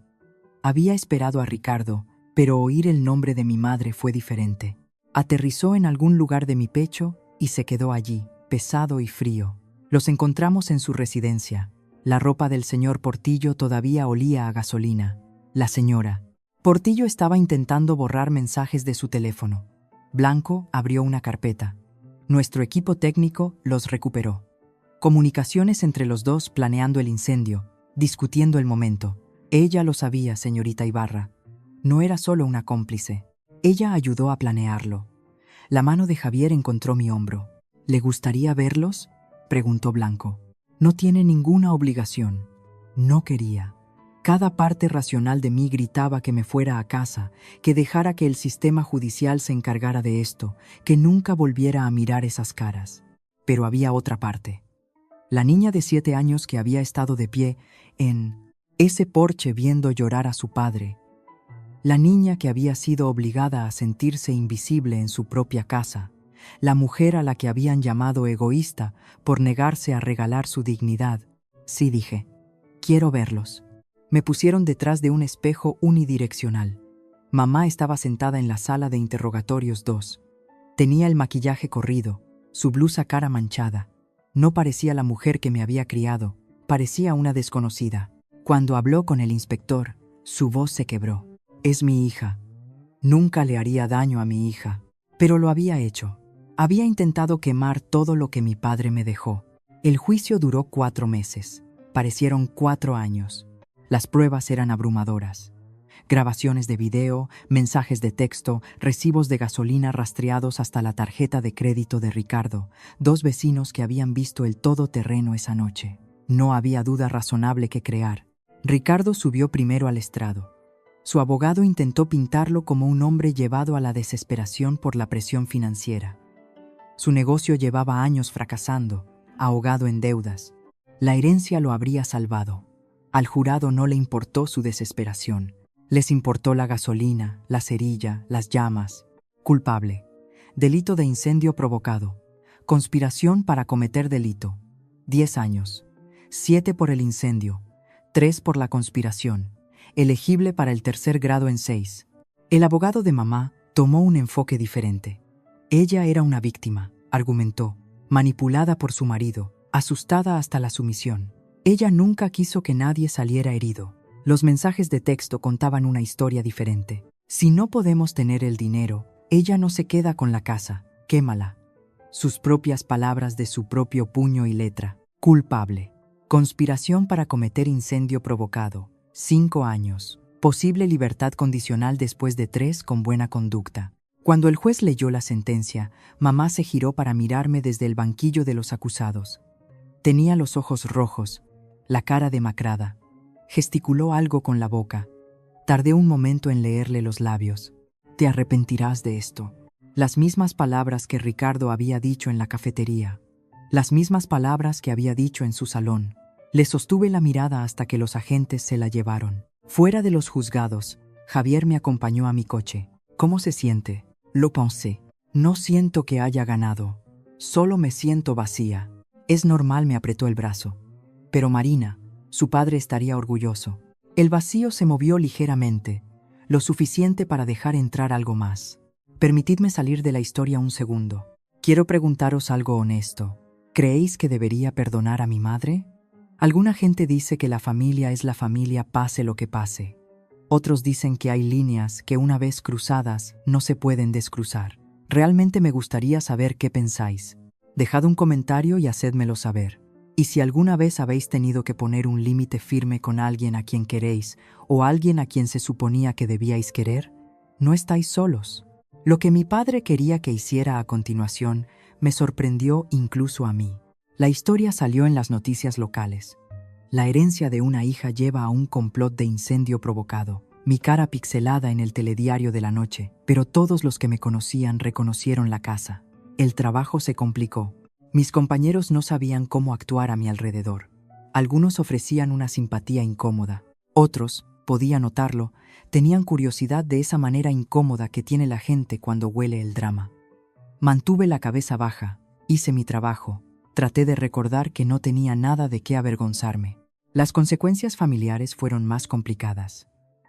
Había esperado a Ricardo, pero oír el nombre de mi madre fue diferente. Aterrizó en algún lugar de mi pecho y se quedó allí, pesado y frío. Los encontramos en su residencia. La ropa del señor Portillo todavía olía a gasolina. La señora Portillo estaba intentando borrar mensajes de su teléfono. Blanco abrió una carpeta. Nuestro equipo técnico los recuperó. Comunicaciones entre los dos planeando el incendio, discutiendo el momento. Ella lo sabía, señorita Ibarra. No era solo una cómplice. Ella ayudó a planearlo. La mano de Javier encontró mi hombro. ¿Le gustaría verlos?, preguntó Blanco. No tiene ninguna obligación. No quería. Cada parte racional de mí gritaba que me fuera a casa, que dejara que el sistema judicial se encargara de esto, que nunca volviera a mirar esas caras. Pero había otra parte. La niña de 7 años que había estado de pie en ese porche viendo llorar a su padre. La niña que había sido obligada a sentirse invisible en su propia casa. La mujer a la que habían llamado egoísta por negarse a regalar su dignidad. Sí, dije. Quiero verlos. Me pusieron detrás de un espejo unidireccional. Mamá estaba sentada en la sala de interrogatorios 2. Tenía el maquillaje corrido, su blusa cara manchada. No parecía la mujer que me había criado, parecía una desconocida. Cuando habló con el inspector, su voz se quebró. Es mi hija. Nunca le haría daño a mi hija, pero lo había hecho. Había intentado quemar todo lo que mi padre me dejó. El juicio duró 4 meses. Parecieron 4 años. Las pruebas eran abrumadoras. Grabaciones de video, mensajes de texto, recibos de gasolina rastreados hasta la tarjeta de crédito de Ricardo, 2 vecinos que habían visto el todoterreno esa noche. No había duda razonable que crear. Ricardo subió primero al estrado. Su abogado intentó pintarlo como un hombre llevado a la desesperación por la presión financiera. Su negocio llevaba años fracasando, ahogado en deudas. La herencia lo habría salvado. Al jurado no le importó su desesperación. Les importó la gasolina, la cerilla, las llamas. Culpable. Delito de incendio provocado. Conspiración para cometer delito. 10 años. 7 por el incendio. 3 por la conspiración. Elegible para el 3er grado en 6. El abogado de mamá tomó un enfoque diferente. Ella era una víctima, argumentó, manipulada por su marido, asustada hasta la sumisión. Ella nunca quiso que nadie saliera herido. Los mensajes de texto contaban una historia diferente. Si no podemos tener el dinero, ella no se queda con la casa, quémala. Sus propias palabras de su propio puño y letra. Culpable. Conspiración para cometer incendio provocado. 5 años. Posible libertad condicional después de 3 con buena conducta. Cuando el juez leyó la sentencia, mamá se giró para mirarme desde el banquillo de los acusados. Tenía los ojos rojos, la cara demacrada. Gesticuló algo con la boca. Tardé un momento en leerle los labios. Te arrepentirás de esto. Las mismas palabras que Ricardo había dicho en la cafetería. Las mismas palabras que había dicho en su salón. Le sostuve la mirada hasta que los agentes se la llevaron. Fuera de los juzgados, Javier me acompañó a mi coche. ¿Cómo se siente? Lo pensé. No siento que haya ganado. Solo me siento vacía. Es normal, me apretó el brazo. Pero Marina, su padre estaría orgulloso. El vacío se movió ligeramente, lo suficiente para dejar entrar algo más. Permitidme salir de la historia un segundo. Quiero preguntaros algo honesto. ¿Creéis que debería perdonar a mi madre? Alguna gente dice que la familia es la familia pase lo que pase. Otros dicen que hay líneas que una vez cruzadas no se pueden descruzar. Realmente me gustaría saber qué pensáis. Dejad un comentario y hacedmelo saber. Y si alguna vez habéis tenido que poner un límite firme con alguien a quien queréis o alguien a quien se suponía que debíais querer, no estáis solos. Lo que mi padre quería que hiciera a continuación me sorprendió incluso a mí. La historia salió en las noticias locales. La herencia de una hija lleva a un complot de incendio provocado. Mi cara pixelada en el telediario de la noche, pero todos los que me conocían reconocieron la casa. El trabajo se complicó. Mis compañeros no sabían cómo actuar a mi alrededor. Algunos ofrecían una simpatía incómoda. Otros, podía notarlo, tenían curiosidad de esa manera incómoda que tiene la gente cuando huele el drama. Mantuve la cabeza baja, hice mi trabajo. Traté de recordar que no tenía nada de qué avergonzarme. Las consecuencias familiares fueron más complicadas.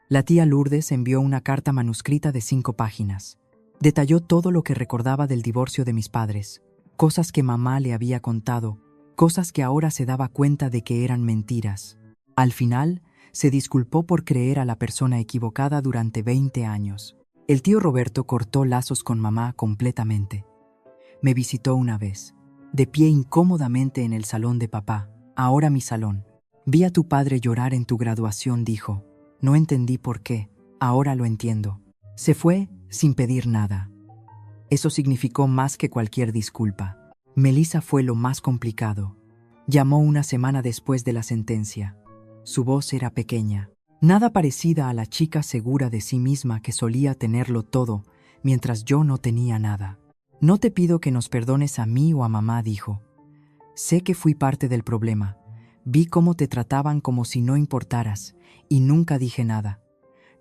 La tía Lourdes envió una carta manuscrita de 5 páginas. Detalló todo lo que recordaba del divorcio de mis padres, cosas que mamá le había contado, cosas que ahora se daba cuenta de que eran mentiras. Al final, se disculpó por creer a la persona equivocada durante 20 años. El tío Roberto cortó lazos con mamá completamente. Me visitó una vez, de pie incómodamente en el salón de papá, ahora mi salón. Vi a tu padre llorar en tu graduación, dijo. No entendí por qué, ahora lo entiendo. Se fue sin pedir nada. Eso significó más que cualquier disculpa. Melissa fue lo más complicado. Llamó una semana después de la sentencia. Su voz era pequeña, nada parecida a la chica segura de sí misma que solía tenerlo todo, mientras yo no tenía nada. No te pido que nos perdones a mí o a mamá, dijo. Sé que fui parte del problema. Vi cómo te trataban como si no importaras, y nunca dije nada.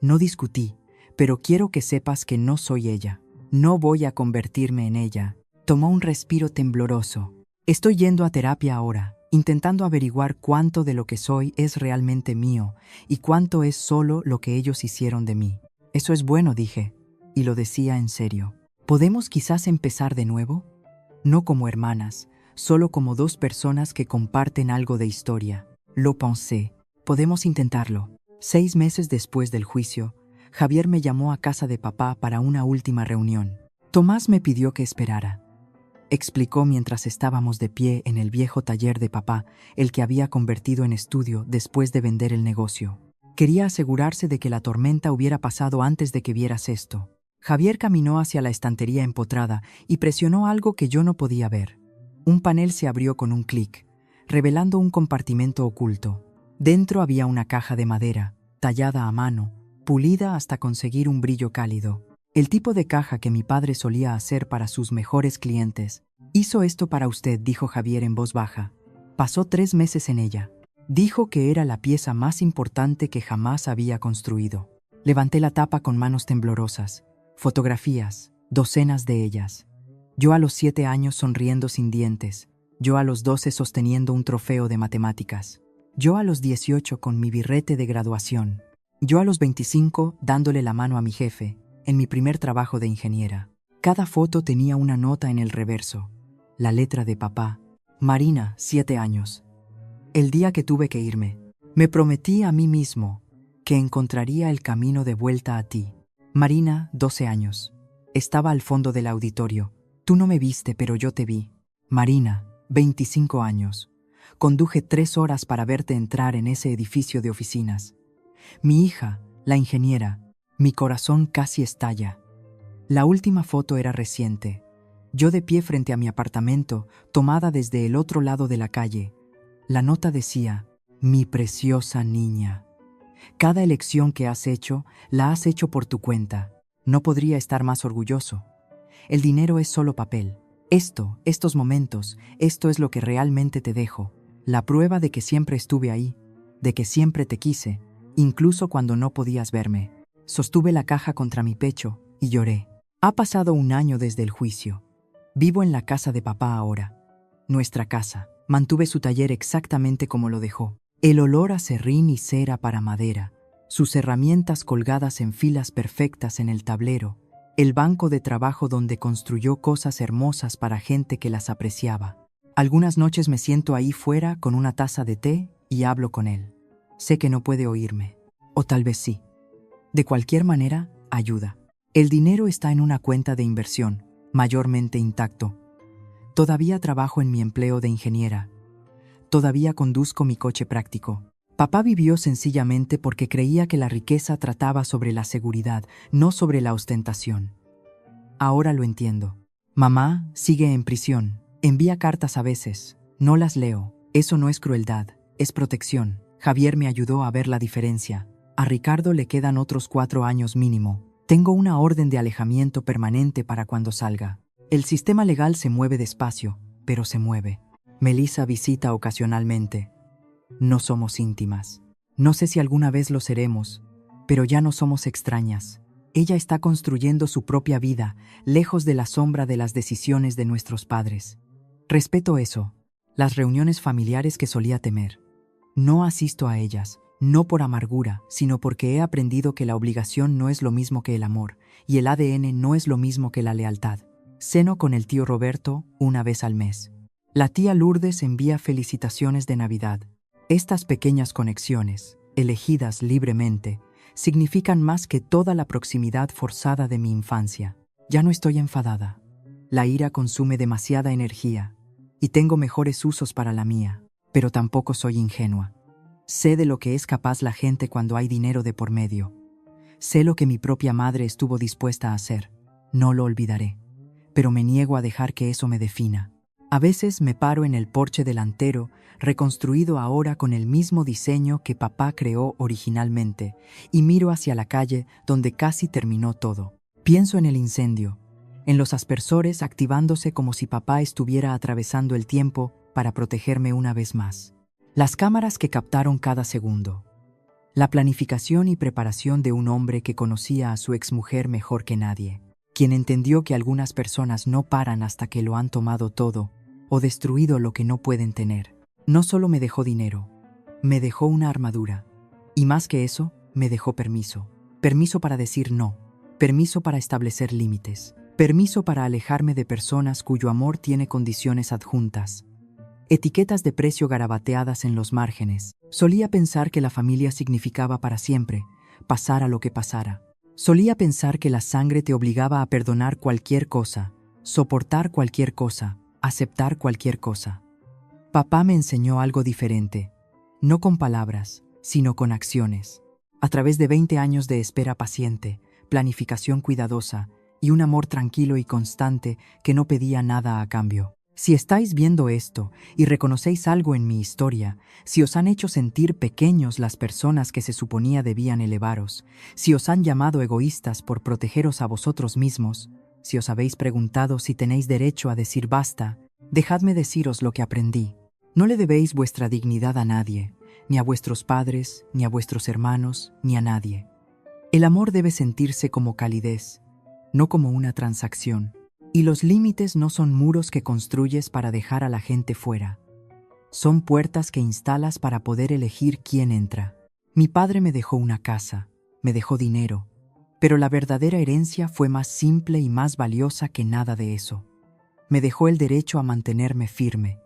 No discutí, pero quiero que sepas que no soy ella. No voy a convertirme en ella. Tomó un respiro tembloroso. Estoy yendo a terapia ahora, intentando averiguar cuánto de lo que soy es realmente mío y cuánto es solo lo que ellos hicieron de mí. Eso es bueno, dije, y lo decía en serio. ¿Podemos quizás empezar de nuevo? No como hermanas, solo como dos personas que comparten algo de historia. Lo pensé. Podemos intentarlo. 6 meses después del juicio, Javier me llamó a casa de papá para una última reunión. Tomás me pidió que esperara. Explicó mientras estábamos de pie en el viejo taller de papá, el que había convertido en estudio después de vender el negocio. Quería asegurarse de que la tormenta hubiera pasado antes de que vieras esto. Javier caminó hacia la estantería empotrada y presionó algo que yo no podía ver. Un panel se abrió con un clic, revelando un compartimento oculto. Dentro había una caja de madera, tallada a mano, pulida hasta conseguir un brillo cálido. El tipo de caja que mi padre solía hacer para sus mejores clientes. Hizo esto para usted, dijo Javier en voz baja. Pasó 3 meses en ella. Dijo que era la pieza más importante que jamás había construido. Levanté la tapa con manos temblorosas. Fotografías, docenas de ellas. Yo a los 7 años sonriendo sin dientes. Yo a los 12 sosteniendo un trofeo de matemáticas. Yo a los 18 con mi birrete de graduación. Yo a los 25 dándole la mano a mi jefe, en mi primer trabajo de ingeniera. Cada foto tenía una nota en el reverso. La letra de papá. Marina, 7 años. El día que tuve que irme, me prometí a mí mismo que encontraría el camino de vuelta a ti. Marina, 12 años. Estaba al fondo del auditorio. Tú no me viste, pero yo te vi. Marina, 25 años. Conduje 3 horas para verte entrar en ese edificio de oficinas. Mi hija, la ingeniera, mi corazón casi estalla. La última foto era reciente. Yo de pie frente a mi apartamento, tomada desde el otro lado de la calle. La nota decía, mi preciosa niña. Cada elección que has hecho, la has hecho por tu cuenta. No podría estar más orgulloso. El dinero es solo papel. Estos momentos, esto es lo que realmente te dejo. La prueba de que siempre estuve ahí, de que siempre te quise, incluso cuando no podías verme. Sostuve la caja contra mi pecho y lloré. Ha pasado 1 año desde el juicio. Vivo en la casa de papá ahora. Nuestra casa. Mantuve su taller exactamente como lo dejó. El olor a serrín y cera para madera. Sus herramientas colgadas en filas perfectas en el tablero. El banco de trabajo donde construyó cosas hermosas para gente que las apreciaba. Algunas noches me siento ahí fuera con una taza de té y hablo con él. Sé que no puede oírme. O tal vez sí. De cualquier manera, ayuda. El dinero está en una cuenta de inversión, mayormente intacto. Todavía trabajo en mi empleo de ingeniera. Todavía conduzco mi coche práctico. Papá vivió sencillamente porque creía que la riqueza trataba sobre la seguridad, no sobre la ostentación. Ahora lo entiendo. Mamá sigue en prisión. Envía cartas a veces. No las leo. Eso no es crueldad, es protección. Javier me ayudó a ver la diferencia. A Ricardo le quedan otros 4 años mínimo. Tengo una orden de alejamiento permanente para cuando salga. El sistema legal se mueve despacio, pero se mueve. Melissa visita ocasionalmente. No somos íntimas. No sé si alguna vez lo seremos, pero ya no somos extrañas. Ella está construyendo su propia vida, lejos de la sombra de las decisiones de nuestros padres. Respeto eso, las reuniones familiares que solía temer. No asisto a ellas, no por amargura, sino porque he aprendido que la obligación no es lo mismo que el amor, y el ADN no es lo mismo que la lealtad. Ceno con el tío Roberto 1 vez al mes. La tía Lourdes envía felicitaciones de Navidad. Estas pequeñas conexiones, elegidas libremente, significan más que toda la proximidad forzada de mi infancia. Ya no estoy enfadada. La ira consume demasiada energía y tengo mejores usos para la mía, pero tampoco soy ingenua. Sé de lo que es capaz la gente cuando hay dinero de por medio. Sé lo que mi propia madre estuvo dispuesta a hacer. No lo olvidaré, pero me niego a dejar que eso me defina. A veces me paro en el porche delantero, reconstruido ahora con el mismo diseño que papá creó originalmente, y miro hacia la calle donde casi terminó todo. Pienso en el incendio, en los aspersores activándose como si papá estuviera atravesando el tiempo para protegerme una vez más. Las cámaras que captaron cada segundo. La planificación y preparación de un hombre que conocía a su exmujer mejor que nadie, quien entendió que algunas personas no paran hasta que lo han tomado todo o destruido lo que no pueden tener. No solo me dejó dinero, me dejó una armadura. Y más que eso, me dejó permiso. Permiso para decir no, permiso para establecer límites, permiso para alejarme de personas cuyo amor tiene condiciones adjuntas. Etiquetas de precio garabateadas en los márgenes. Solía pensar que la familia significaba para siempre, pasara lo que pasara. Solía pensar que la sangre te obligaba a perdonar cualquier cosa, soportar cualquier cosa, aceptar cualquier cosa. Papá me enseñó algo diferente, no con palabras, sino con acciones. A través de 20 años de espera paciente, planificación cuidadosa y un amor tranquilo y constante que no pedía nada a cambio. Si estáis viendo esto y reconocéis algo en mi historia, si os han hecho sentir pequeños las personas que se suponía debían elevaros, si os han llamado egoístas por protegeros a vosotros mismos, si os habéis preguntado si tenéis derecho a decir basta, dejadme deciros lo que aprendí. No le debéis vuestra dignidad a nadie, ni a vuestros padres, ni a vuestros hermanos, ni a nadie. El amor debe sentirse como calidez, no como una transacción. Y los límites no son muros que construyes para dejar a la gente fuera. Son puertas que instalas para poder elegir quién entra. Mi padre me dejó una casa, me dejó dinero, pero la verdadera herencia fue más simple y más valiosa que nada de eso. Me dejó el derecho a mantenerme firme,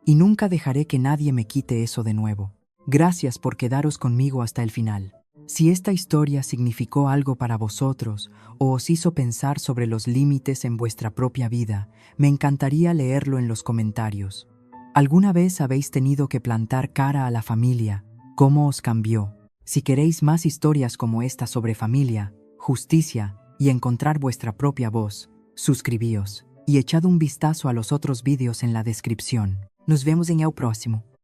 y nunca dejaré que nadie me quite eso de nuevo. Gracias por quedaros conmigo hasta el final. Si esta historia significó algo para vosotros o os hizo pensar sobre los límites en vuestra propia vida, me encantaría leerlo en los comentarios. ¿Alguna vez habéis tenido que plantar cara a la familia? ¿Cómo os cambió? Si queréis más historias como esta sobre familia, justicia y encontrar vuestra propia voz, suscribíos y echad un vistazo a los otros vídeos en la descripción. Nos vemos en el próximo.